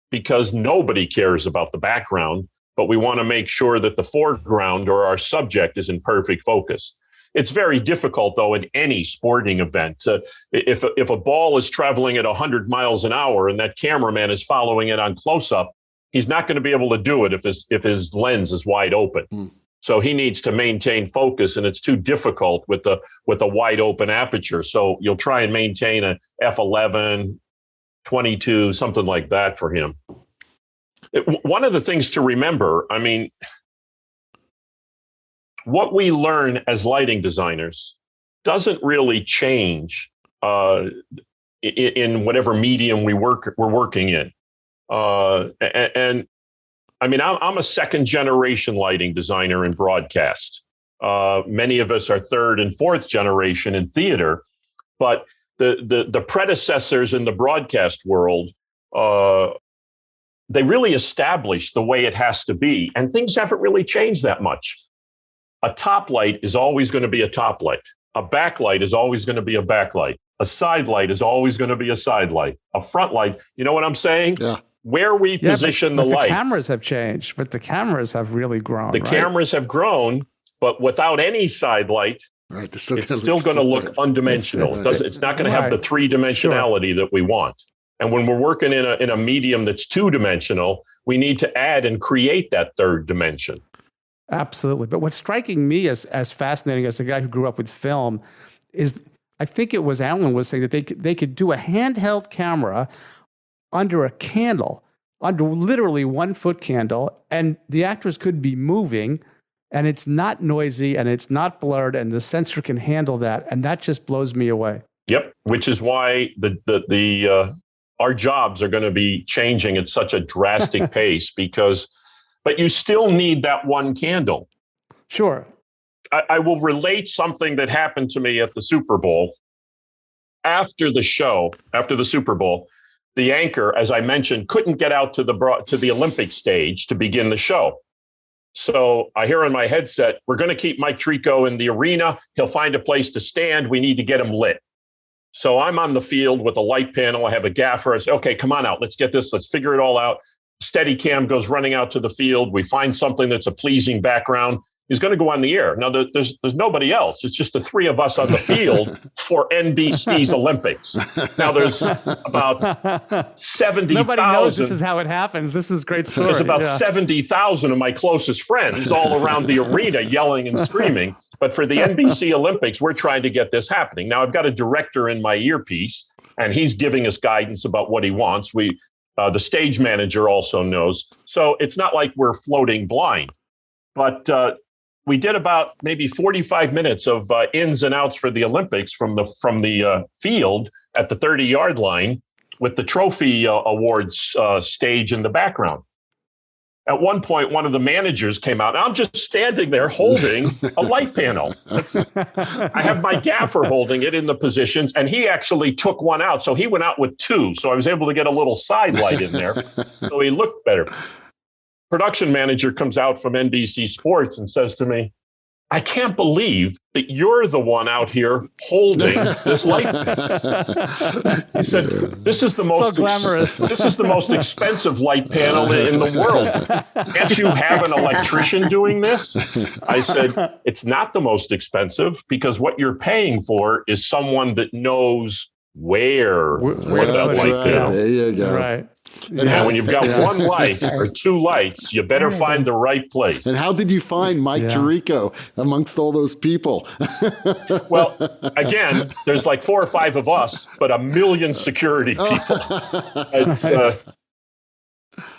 because nobody cares about the background, but we want to make sure that the foreground or our subject is in perfect focus. It's very difficult, though, in any sporting event. If a ball is traveling at 100 miles an hour and that cameraman is following it on close-up, he's not going to be able to do it if his lens is wide open. So he needs to maintain focus, and it's too difficult with a wide open aperture. So you'll try and maintain a f11, 22, something like that for him. One of the things to remember, I mean, what we learn as lighting designers doesn't really change in whatever medium we're working in. And I mean, I'm a second generation lighting designer in broadcast. Many of us are third and fourth generation in theater, but the predecessors in the broadcast world, they really established the way it has to be, and things haven't really changed that much. A top light is always going to be a top light. A backlight is always going to be a backlight. A side light is always going to be a side light. A front light, you know what I'm saying? Yeah. Where we position the lights. The cameras have changed, but the cameras have really grown. The cameras have grown, but without any side light, right, it's still going to look undimensional. It's not going to have the three-dimensionality that we want. And when we're working in a medium that's two-dimensional, we need to add and create that third dimension. Absolutely. But what's striking me as fascinating as a guy who grew up with film is, I think it was Alan was saying that they could do a handheld camera under a candle, under literally 1 foot candle, and the actors could be moving, and it's not noisy and it's not blurred, and the sensor can handle that, and that just blows me away. Yep, which is why our jobs are going to be changing at such a drastic pace but you still need that one candle. Sure. I will relate something that happened to me at the Super Bowl. After the Super Bowl, the anchor, as I mentioned, couldn't get out to the Olympic stage to begin the show. So I hear on my headset, we're going to keep Mike Tirico in the arena. He'll find a place to stand. We need to get him lit. So I'm on the field with a light panel. I have a gaffer. I say, okay, come on out. Let's get this. Let's figure it all out. Steadicam goes running out to the field. We find something that's a pleasing background. He's going to go on the air. Now, there's nobody else. It's just the three of us on the field for NBC's Olympics. Now, there's about 70,000. Nobody knows this is how it happens. This is a great story. There's about 70,000 of my closest friends all around the arena yelling and screaming. But for the NBC Olympics, we're trying to get this happening. Now, I've got a director in my earpiece, and he's giving us guidance about what he wants. The stage manager also knows. So it's not like we're floating blind. But we did about maybe 45 minutes of ins and outs for the Olympics from the field at the 30-yard line with the trophy awards stage in the background. At one point, one of the managers came out. I'm just standing there holding a light panel. I have my gaffer holding it in the positions, and he actually took one out. So he went out with two. So I was able to get a little side light in there. So he looked better. Production manager comes out from NBC Sports and says to me, I can't believe that you're the one out here holding this light panel. He said, this is the most so glamorous. This is the most expensive light panel in the world. Can't you have an electrician doing this? I said, it's not the most expensive because what you're paying for is someone that knows where that light panel. There you go. Right. And when you've got one light or two lights, you better find the right place. And how did you find Mike Tirico amongst all those people? Well, again, there's like 4 or 5 of us, but 1 million security people.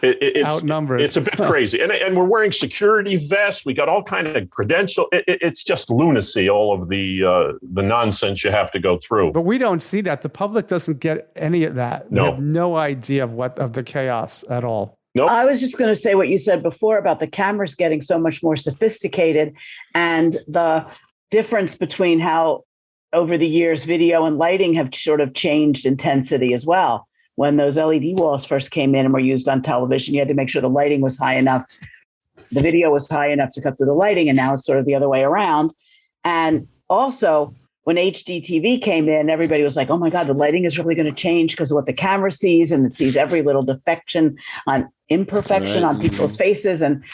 outnumbered. It's a bit crazy. And we're wearing security vests. We got all kind of credential. It's just lunacy, all of the nonsense you have to go through. But we don't see that. The public doesn't get any of that. No. We have no idea of the chaos at all. Nope. I was just going to say what you said before about the cameras getting so much more sophisticated and the difference between how over the years video and lighting have sort of changed intensity as well. When those LED walls first came in and were used on television, you had to make sure the lighting was high enough. The video was high enough to cut through the lighting, and now it's sort of the other way around. And also, when HDTV came in, everybody was like, oh my God, the lighting is really going to change because of what the camera sees, and it sees every little defection on imperfection on people's faces. And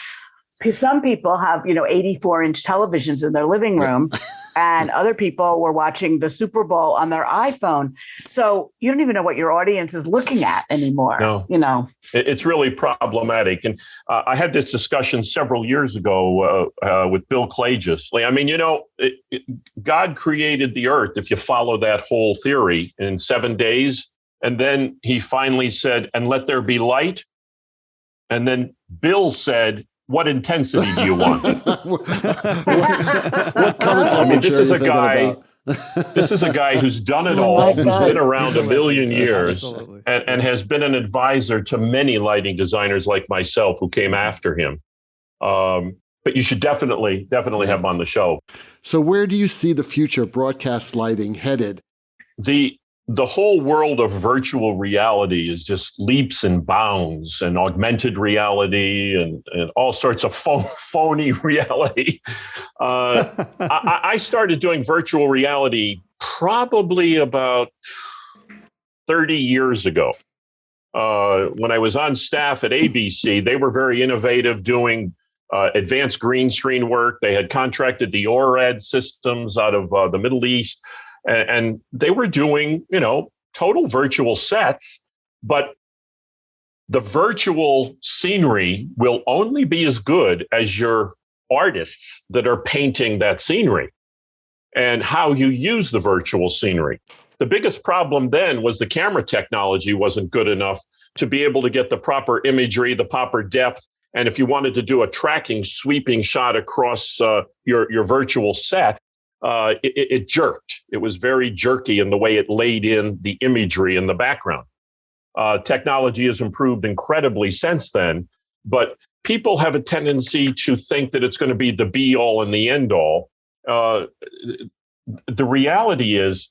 some people have, 84-inch televisions in their living room, and other people were watching the Super Bowl on their iPhone. So you don't even know what your audience is looking at anymore. No. It's really problematic. And I had this discussion several years ago with Bill Klages. I mean, God created the earth, if you follow that whole theory, in 7 days. And then he finally said, and let there be light. And then Bill said, what intensity do you want? What color temperature this is are a you thinking guy. about? This is a guy who's done it all, who's been around a million years, Absolutely. and has been an advisor to many lighting designers like myself who came after him. But you should definitely have him on the show. So where do you see the future of broadcast lighting headed? The whole world of virtual reality is just leaps and bounds, and augmented reality and all sorts of phony reality. I started doing virtual reality probably about 30 years ago. When I was on staff at ABC, they were very innovative doing advanced green screen work. They had contracted the ORAD systems out of the Middle East. And they were doing, total virtual sets, but the virtual scenery will only be as good as your artists that are painting that scenery and how you use the virtual scenery. The biggest problem then was the camera technology wasn't good enough to be able to get the proper imagery, the proper depth. And if you wanted to do a tracking, sweeping shot across your virtual set, it jerked. It was very jerky in the way it laid in the imagery in the background. Technology has improved incredibly since then, but people have a tendency to think that it's going to be the be all and the end all. The reality is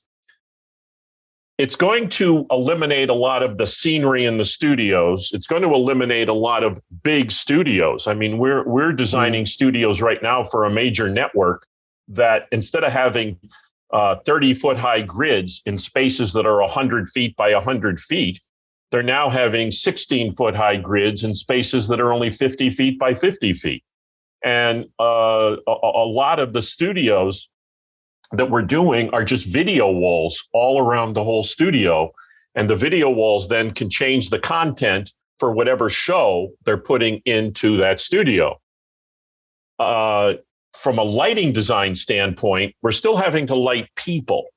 it's going to eliminate a lot of the scenery in the studios. It's going to eliminate a lot of big studios. I mean, we're designing studios right now for a major network that instead of having 30-foot high grids in spaces that are 100 feet by 100 feet, they're now having 16-foot high grids in spaces that are only 50 feet by 50 feet. And a lot of the studios that we're doing are just video walls all around the whole studio. And the video walls then can change the content for whatever show they're putting into that studio. From a lighting design standpoint, we're still having to light people,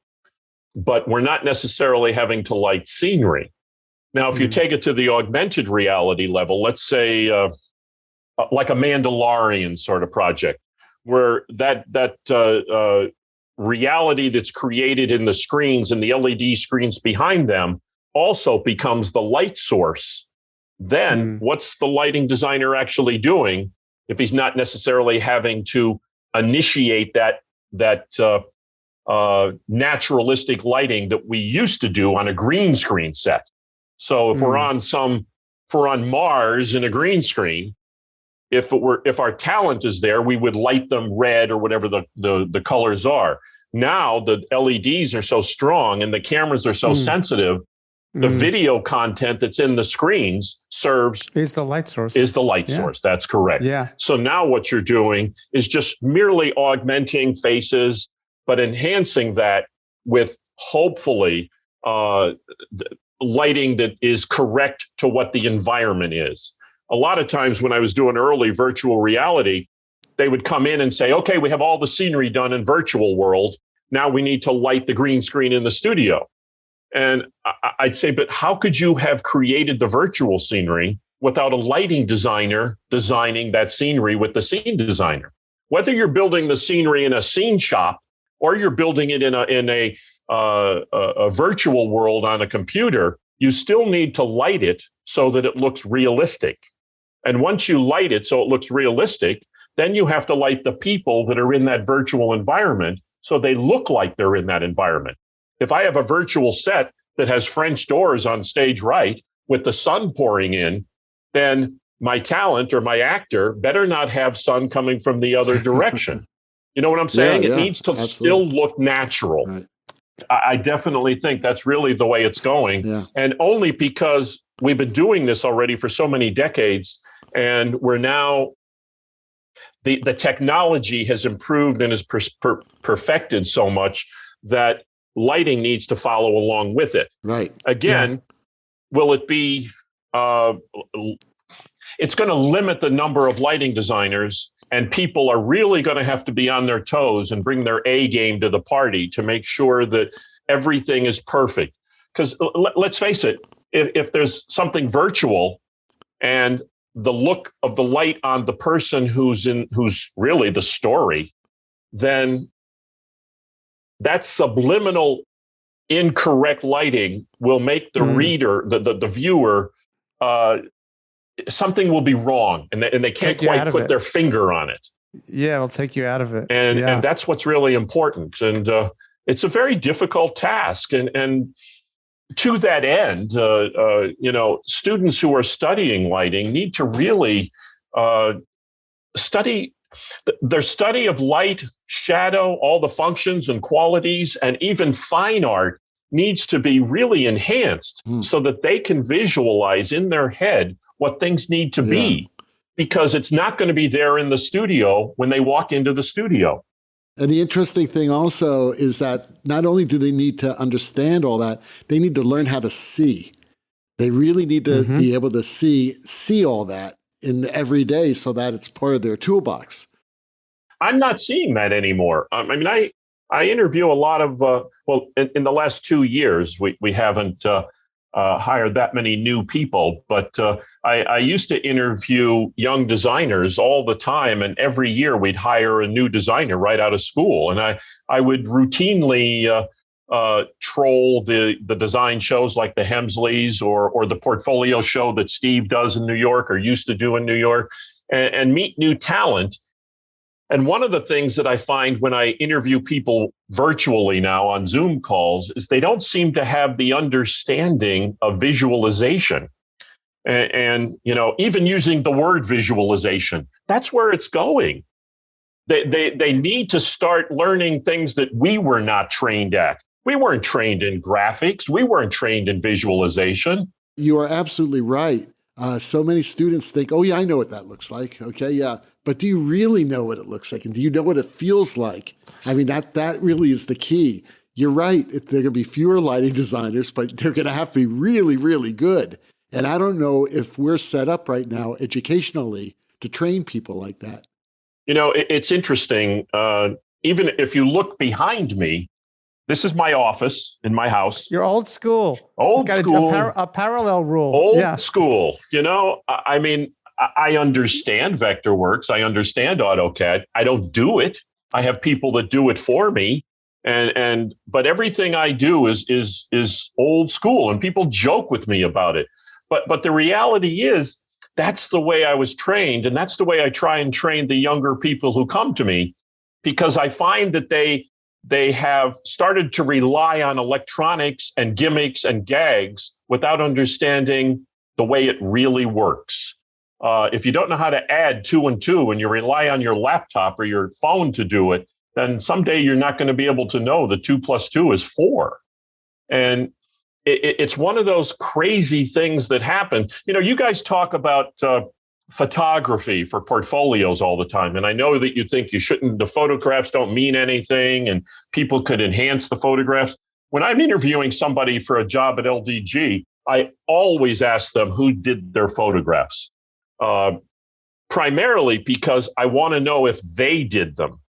but we're not necessarily having to light scenery. Now, if you take it to the augmented reality level, let's say like a Mandalorian sort of project, where that reality that's created in the screens and the LED screens behind them also becomes the light source. Then what's the lighting designer actually doing if he's not necessarily having to initiate that naturalistic lighting that we used to do on a green screen set? So if we're on Mars in a green screen, if our talent is there, we would light them red or whatever the colors are. Now the LEDs are so strong and the cameras are so sensitive. The video content that's in the screens is the light source. Source. That's correct. Yeah. So now what you're doing is just merely augmenting faces, but enhancing that with hopefully lighting that is correct to what the environment is. A lot of times when I was doing early virtual reality, they would come in and say, okay, we have all the scenery done in virtual world. Now we need to light the green screen in the studio. And I'd say, but how could you have created the virtual scenery without a lighting designer designing that scenery with the scene designer. Whether you're building the scenery in a scene shop or you're building it in a virtual world on a computer, you still need to light it so that it looks realistic. And once you light it so it looks realistic, then you have to light the people that are in that virtual environment so they look like they're in that environment. If I have a virtual set that has French doors on stage right with the sun pouring in, then my talent or my actor better not have sun coming from the other direction. You know what I'm saying? Yeah, it needs to absolutely. still look natural. Right. I definitely think that's really the way it's going. Yeah. And only because we've been doing this already for so many decades, and we're now, the technology has improved and is perfected so much that lighting needs to follow along with it. Right. Again, will it be, it's going to limit the number of lighting designers, and people are really going to have to be on their toes and bring their A game to the party to make sure that everything is perfect. Because let's face it, if there's something virtual and the look of the light on the person who's really the story, then that subliminal incorrect lighting will make the reader, the viewer, something will be wrong, and they can't quite put their finger on it. Yeah, it'll take you out of it. And that's what's really important. And it's a very difficult task. And to that end, students who are studying lighting need to really study their study of light, shadow, all the functions and qualities, and even fine art needs to be really enhanced so that they can visualize in their head what things need to be, because it's not going to be there in the studio when they walk into the studio. And the interesting thing also is that not only do they need to understand all that, they need to learn how to see. They really need to be able to see all that in every day so that it's part of their toolbox. I'm not seeing that anymore. I mean, I interview a lot of, in the last 2 years, we haven't hired that many new people, but I used to interview young designers all the time, and every year we'd hire a new designer right out of school. And I would routinely troll the design shows like the Hemsleys or the portfolio show that Steve does in New York or used to do in New York, and meet new talent. And one of the things that I find when I interview people virtually now on Zoom calls is they don't seem to have the understanding of visualization. And even using the word visualization, that's where it's going. They need to start learning things that we were not trained at. We weren't trained in graphics. We weren't trained in visualization. You are absolutely right. So many students think, oh, yeah, I know what that looks like. Okay, yeah. But do you really know what it looks like? And do you know what it feels like? I mean, that really is the key. You're right. There are going to be fewer lighting designers, but they're going to have to be really, really good. And I don't know if we're set up right now educationally to train people like that. It's interesting. Even if you look behind me, this is my office in my house. You're old school. Old school. A parallel rule. Old school. I mean, I understand Vectorworks. I understand AutoCAD. I don't do it. I have people that do it for me. But everything I do is old school, and people joke with me about it. But the reality is that's the way I was trained, and that's the way I try and train the younger people who come to me, because I find that they have started to rely on electronics and gimmicks and gags without understanding the way it really works. If you don't know how to add 2 and 2 and you rely on your laptop or your phone to do it, then someday you're not going to be able to know that 2 + 2 is 4. And it's one of those crazy things that happen. You guys talk about photography for portfolios all the time. And I know that you think the photographs don't mean anything and people could enhance the photographs. When I'm interviewing somebody for a job at LDG, I always ask them who did their photographs. Primarily because I want to know if they did them.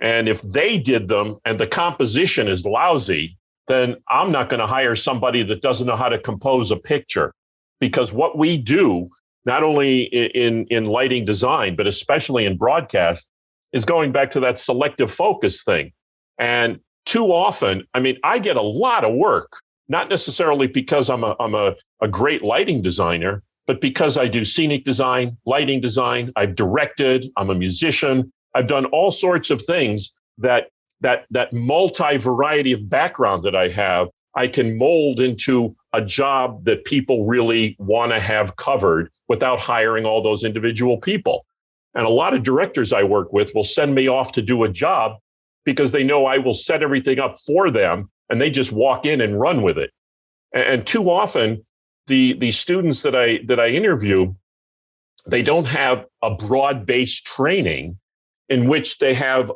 And if they did them and the composition is lousy, then I'm not going to hire somebody that doesn't know how to compose a picture. Because what we do not only in lighting design, but especially in broadcast, is going back to that selective focus thing. And too often, I mean, I get a lot of work, not necessarily because I'm a great lighting designer, but because I do scenic design, lighting design, I've directed, I'm a musician, I've done all sorts of things that multi-variety of background that I have, I can mold into a job that people really want to have covered without hiring all those individual people. And a lot of directors I work with will send me off to do a job because they know I will set everything up for them and they just walk in and run with it. And too often, the students that I interview, they don't have a broad-based training in which they have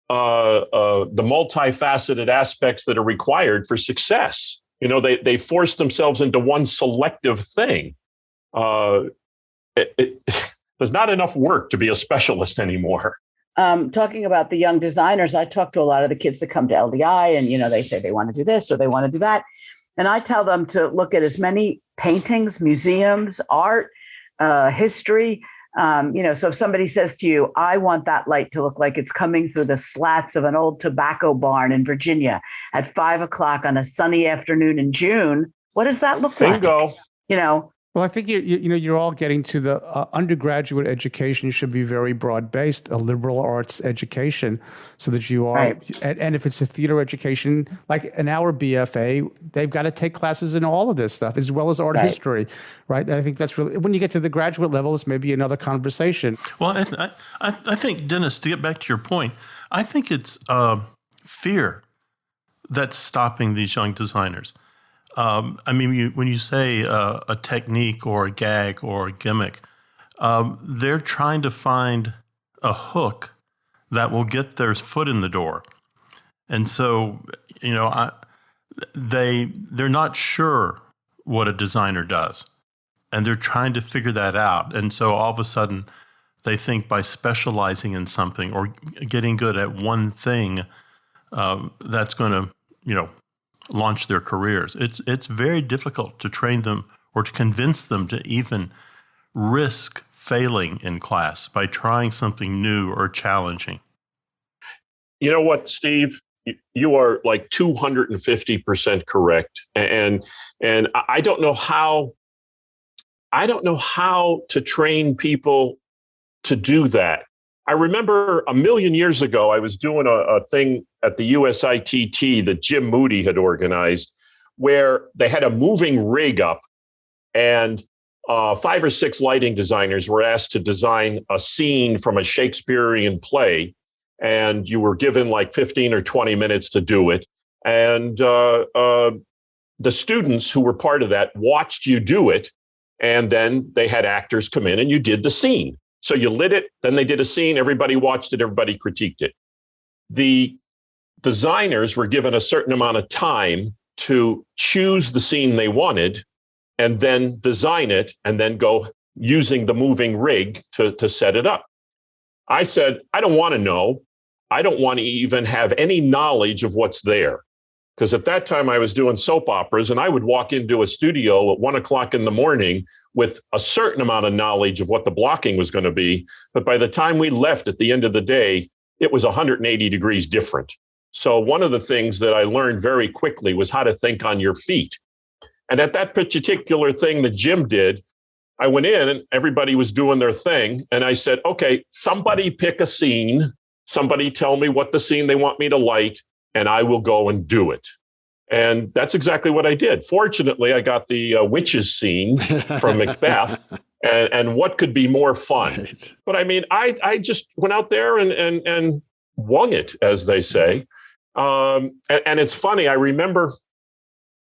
the multifaceted aspects that are required for success. You know, they force themselves into one selective thing. There's not enough work to be a specialist anymore. Talking about the young designers, I talk to a lot of the kids that come to LDI and, they say they want to do this or they want to do that. And I tell them to look at as many paintings, museums, art, history. So if somebody says to you, I want that light to look like it's coming through the slats of an old tobacco barn in Virginia at 5:00 on a sunny afternoon in June, what does that look like? Bingo. Well, I think you're all getting to the undergraduate education should be very broad-based, a liberal arts education, so that you are. Right. And if it's a theater education, like an hour BFA, they've got to take classes in all of this stuff as well as art history, right? I think that's really when you get to the graduate level, it's maybe another conversation. Well, I think, Dennis, to get back to your point, I think it's fear that's stopping these young designers. When you say a technique or a gag or a gimmick, they're trying to find a hook that will get their foot in the door. And so, they're not sure what a designer does, and they're trying to figure that out. And so all of a sudden, they think by specializing in something or getting good at one thing, that's going to, launch their careers. It's very difficult to train them or to convince them to even risk failing in class by trying something new or challenging. You know what, Steve? You are like 250% correct. And I don't know how to train people to do that. I remember a million years ago, I was doing a thing at the USITT that Jim Moody had organized, where they had a moving rig up, and 5 or 6 lighting designers were asked to design a scene from a Shakespearean play, and you were given like 15 or 20 minutes to do it. And the students who were part of that watched you do it, and then they had actors come in and you did the scene. So you lit it, then they did a scene, everybody watched it, everybody critiqued it. The designers were given a certain amount of time to choose the scene they wanted and then design it and then go using the moving rig to set it up. I said, I don't want to know. I don't want to even have any knowledge of what's there. Because at that time I was doing soap operas and I would walk into a studio at 1:00 in the morning with a certain amount of knowledge of what the blocking was going to be. But by the time we left at the end of the day, it was 180 degrees different. So one of the things that I learned very quickly was how to think on your feet. And at that particular thing that Jim did, I went in and everybody was doing their thing. And I said, okay, somebody pick a scene. Somebody tell me what the scene they want me to light, and I will go and do it. And that's exactly what I did. Fortunately, I got the witches scene from Macbeth, and what could be more fun? Right. But I mean, I just went out there and wung it, as they say. And it's funny, I remember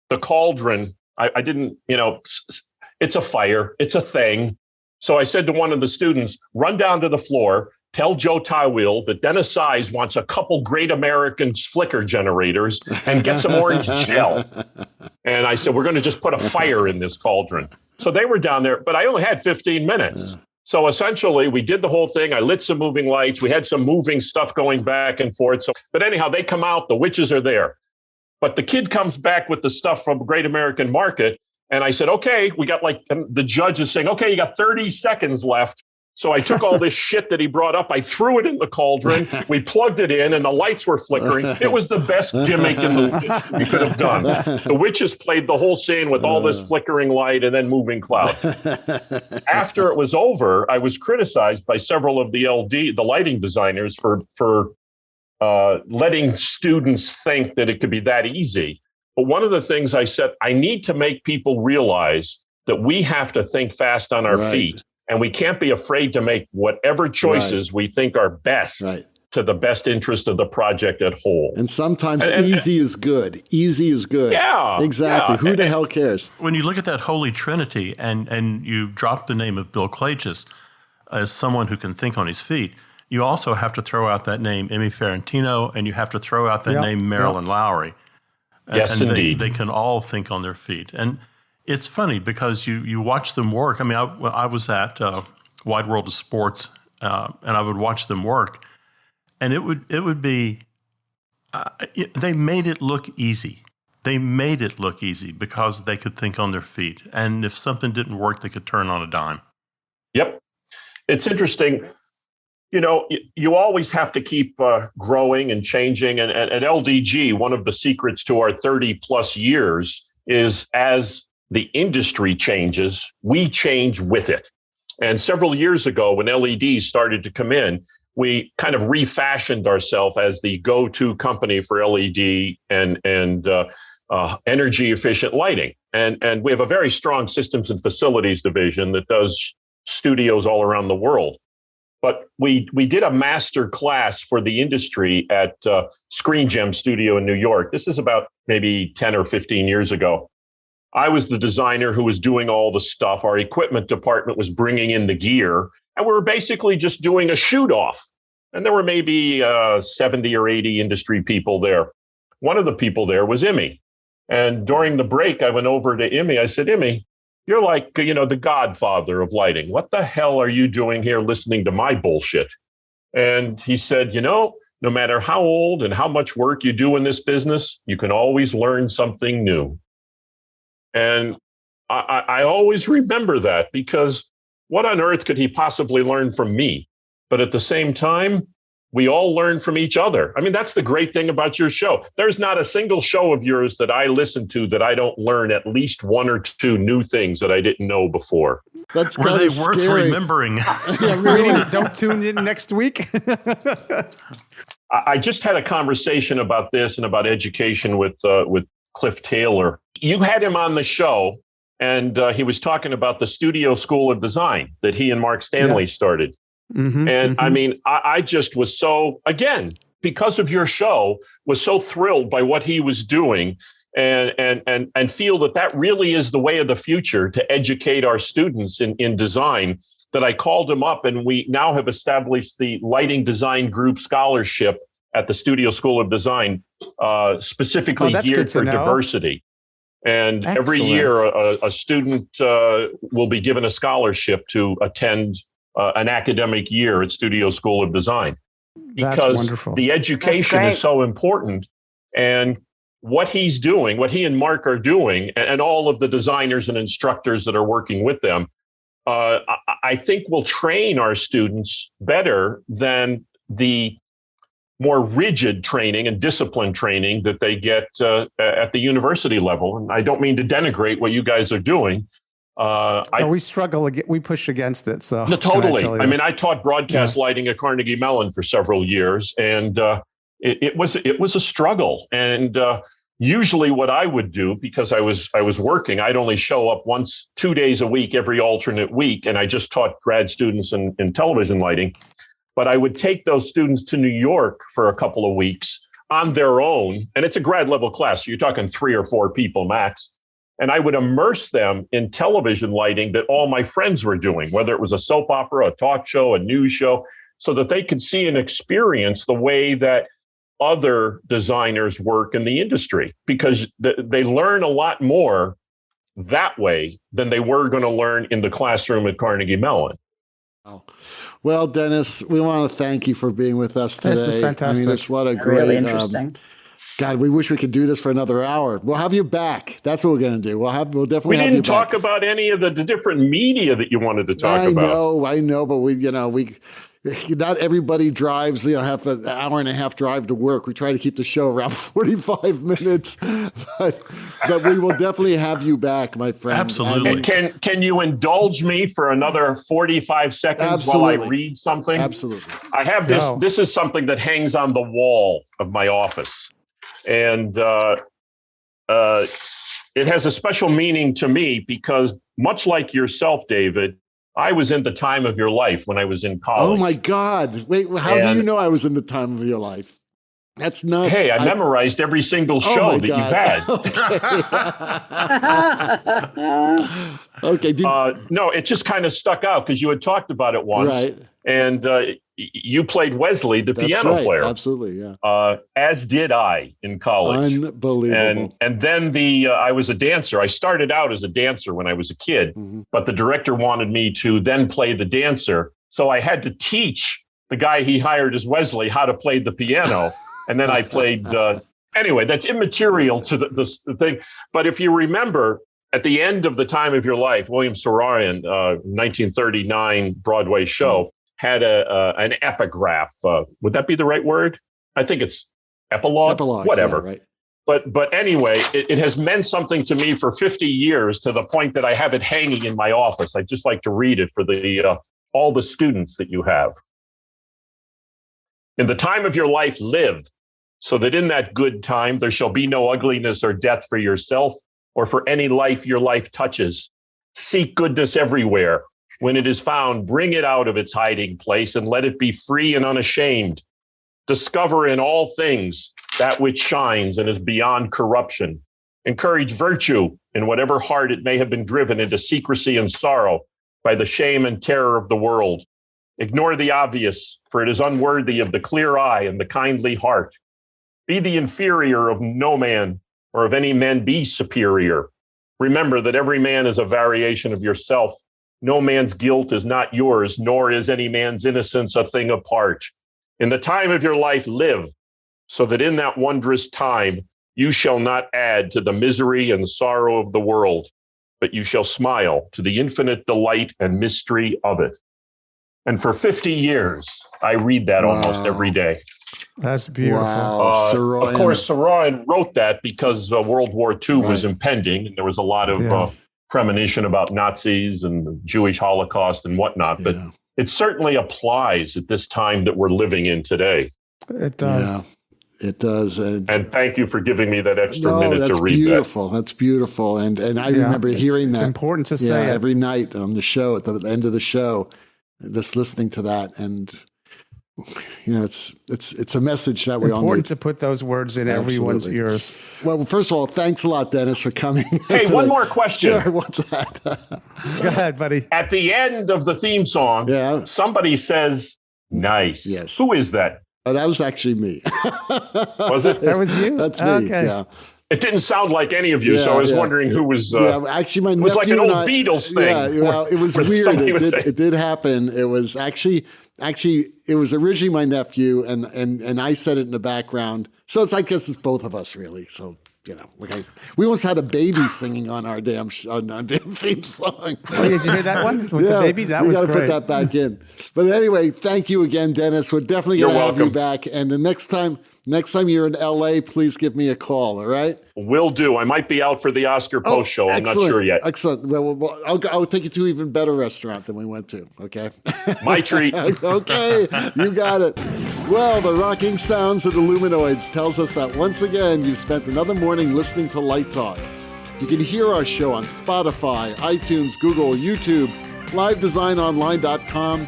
the cauldron. I didn't, it's a fire, it's a thing. So I said to one of the students, run down to the floor, tell Joe Tywheel that Dennis Size wants a couple Great American flicker generators and get some orange gel. And I said, we're going to just put a fire in this cauldron. So they were down there, but I only had 15 minutes. So essentially, we did the whole thing. I lit some moving lights. We had some moving stuff going back and forth. But anyhow, they come out. The witches are there. But the kid comes back with the stuff from Great American Market, And I said, okay, we got and the judge is saying, okay, you got 30 seconds left. So I took all this shit that he brought up. I threw it in the cauldron. We plugged it in and the lights were flickering. It was the best gimmick you could have done. The witches played the whole scene with all this flickering light and then moving clouds. After it was over, I was criticized by several of the lighting designers for letting students think that it could be that easy. But one of the things I said, I need to make people realize that we have to think fast on our feet. And we can't be afraid to make whatever choices we think are best to the best interest of the project at whole. And sometimes easy is good. Easy is good. Yeah. Exactly. Yeah. Who the hell cares? When you look at that holy trinity and you drop the name of Bill Klages as someone who can think on his feet, you also have to throw out that name Emmy Ferrantino, and you have to throw out that name Marilyn Lowry. Yes, and indeed. They can all think on their feet. And it's funny because you watch them work. I mean, I was at Wide World of Sports, and I would watch them work, and it would be they made it look easy. They made it look easy because they could think on their feet, and if something didn't work, they could turn on a dime. Yep, it's interesting. You know, you always have to keep growing and changing. And at LDG, one of the secrets to our 30 plus years is as the industry changes, we change with it. And several years ago, when LEDs started to come in, we kind of refashioned ourselves as the go-to company for LED and energy efficient lighting. And we have a very strong systems and facilities division that does studios all around the world. But we did a master class for the industry at Screen Gem Studio in New York. This is about maybe 10 or 15 years ago. I was the designer who was doing all the stuff. Our equipment department was bringing in the gear, and we were basically just doing a shoot off. And there were maybe 70 or 80 industry people there. One of the people there was Emmy. And during the break, I went over to Emmy. I said, Emmy, you're like, the godfather of lighting. What the hell are you doing here listening to my bullshit? And he said, no matter how old and how much work you do in this business, you can always learn something new. And I always remember that, because what on earth could he possibly learn from me? But at the same time, we all learn from each other. I mean, that's the great thing about your show. There's not a single show of yours that I listen to that I don't learn at least one or two new things that I didn't know before. That's Were they worth remembering? Yeah, really. Don't tune in next week. I just had a conversation about this and about education with Cliff Taylor. You had him on the show, and he was talking about the Studio School of Design that he and Mark Stanley started. I mean, I just was so, again, because of your show, was so thrilled by what he was doing and feel that really is the way of the future to educate our students in design, that I called him up, and we now have established the Lighting Design Group Scholarship at the Studio School of Design, specifically geared for diversity. And every year, a student will be given a scholarship to attend an academic year at Studio School of Design, because the education is so important. And what he's doing, what he and Mark are doing, and all of the designers and instructors that are working with them, I think will train our students better than the more rigid training and discipline training that they get at the university level. And I don't mean to denigrate what you guys are doing. We struggle. We push against it. So totally. I mean, I taught broadcast lighting at Carnegie Mellon for several years, and it was a struggle. And usually, what I would do, because I was working, I'd only show up 2 days a week, every alternate week, and I just taught grad students in television lighting. But I would take those students to New York for a couple of weeks on their own, and it's a grad level class. So you're talking 3 or 4 people max. And I would immerse them in television lighting that all my friends were doing, whether it was a soap opera, a talk show, a news show, so that they could see and experience the way that other designers work in the industry, because they learn a lot more that way than they were going to learn in the classroom at Carnegie Mellon. Well, Dennis, we want to thank you for being with us today. This is fantastic. I mean, what a great, really interesting. God, we wish we could do this for another hour. We'll have you back. That's what we're going to do. We'll definitely We have didn't you talk back. about any of the different media that you wanted to talk about. I know, but we not everybody drives, have an hour and a half drive to work. We try to keep the show around 45 minutes, but we will definitely have you back, my friend. Absolutely. And can you indulge me for another 45 seconds while I read something? Absolutely. I have this. No. This is something that hangs on the wall of my office. And it has a special meaning to me because much like yourself, David, I was in the time of your life when I was in college. Oh, my God. Wait, how do you know I was in the time of your life? That's nuts. Hey, I memorized every single show that you've had. Okay. No, it just kind of stuck out because you had talked about it once. Right. And you played Wesley, the piano player. Absolutely, yeah. As did I in college. Unbelievable. And then I was a dancer. I started out as a dancer when I was a kid, but the director wanted me to then play the dancer. So I had to teach the guy he hired as Wesley how to play the piano. And then I played, anyway, that's immaterial to the thing. But if you remember, at the end of the time of your life, William Saroyan, 1939 Broadway show, had an epigraph. Would that be the right word? I think it's epilogue, whatever. Yeah, right. But anyway, it has meant something to me for 50 years to the point that I have it hanging in my office. I'd just like to read it for all the students that you have. In the time of your life, live, so that in that good time there shall be no ugliness or death for yourself or for any life your life touches. Seek goodness everywhere. When it is found, bring it out of its hiding place and let it be free and unashamed. Discover in all things that which shines and is beyond corruption. Encourage virtue in whatever heart it may have been driven into secrecy and sorrow by the shame and terror of the world. Ignore the obvious, for it is unworthy of the clear eye and the kindly heart. Be the inferior of no man, or of any man be superior. Remember that every man is a variation of yourself. No man's guilt is not yours, nor is any man's innocence a thing apart. In the time of your life, live, so that in that wondrous time you shall not add to the misery and sorrow of the world, but you shall smile to the infinite delight and mystery of it. And for 50 years, I read that almost every day. That's beautiful. Wow. Of course, Saroyan wrote that because World War II was impending, and there was a lot of premonition about Nazis and the Jewish Holocaust and whatnot. But it certainly applies at this time that we're living in today. It does. Yeah, it does. And thank you for giving me that extra minute to read beautiful. That's beautiful. And I remember hearing that. It's important to say every night on the show, at the end of the show, just listening to that. And it's a message that we all need. Important to put those words in everyone's ears. Well, first of all, thanks a lot, Dennis, for coming. Hey, one more question. Sure, what's that? Go ahead, buddy. At the end of the theme song, somebody says, nice. Yes. Who is that? Oh, that was actually me. Was it? That was you? That's me, okay. It didn't sound like any of you, so I was wondering who was. Actually, my nephew. It was like an old Beatles thing. Yeah, well, it was weird. It did happen. It was actually, it was originally my nephew, and I said it in the background. So I guess it's both of us, really. So we once had a baby singing on our damn theme song. Oh, did you hear that one with the baby? That was great. We got to put that back in. But anyway, thank you again, Dennis. We're definitely going to have you back. And the next time you're in LA, please give me a call. All right? Will do. I might be out for the Oscar post show. I'm not sure yet. Excellent. Well, I'll take you to an even better restaurant than we went to. Okay. My treat. Okay, you got it. Well, the rocking sounds of the Luminoids tells us that once again you've spent another morning listening to Light Talk. You can hear our show on Spotify, iTunes, Google, YouTube, livedesignonline.com,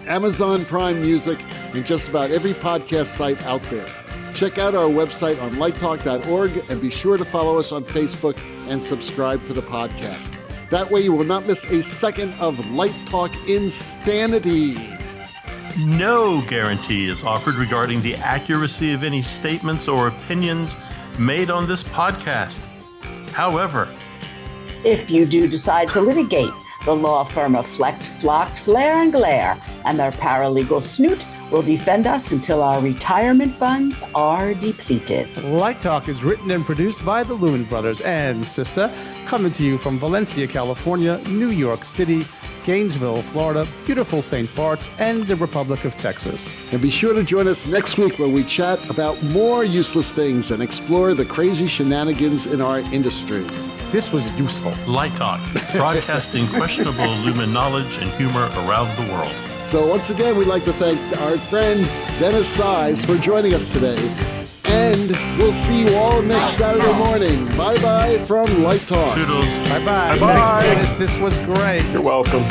Amazon Prime Music, and just about every podcast site out there. Check out our website on lighttalk.org and be sure to follow us on Facebook and subscribe to the podcast. That way you will not miss a second of Light Talk insanity. No guarantee is offered regarding the accuracy of any statements or opinions made on this podcast. However, if you do decide to litigate, the law firm of Flecht, Flocked, Flair, and Glare and their paralegal Snoot will defend us until our retirement funds are depleted. Light Talk is written and produced by the Lumen Brothers and Sister, coming to you from Valencia, California, New York City, Gainesville, Florida, beautiful St. Bart's, and the Republic of Texas. And be sure to join us next week where we chat about more useless things and explore the crazy shenanigans in our industry. This was useful. Light Talk, broadcasting questionable Lumen knowledge and humor around the world. So once again, we'd like to thank our friend Dennis Size for joining us today. And we'll see you all next Saturday morning. Bye-bye from Light Talk. Toodles. Bye-bye. Bye-bye. Thanks, Dennis. This was great. You're welcome.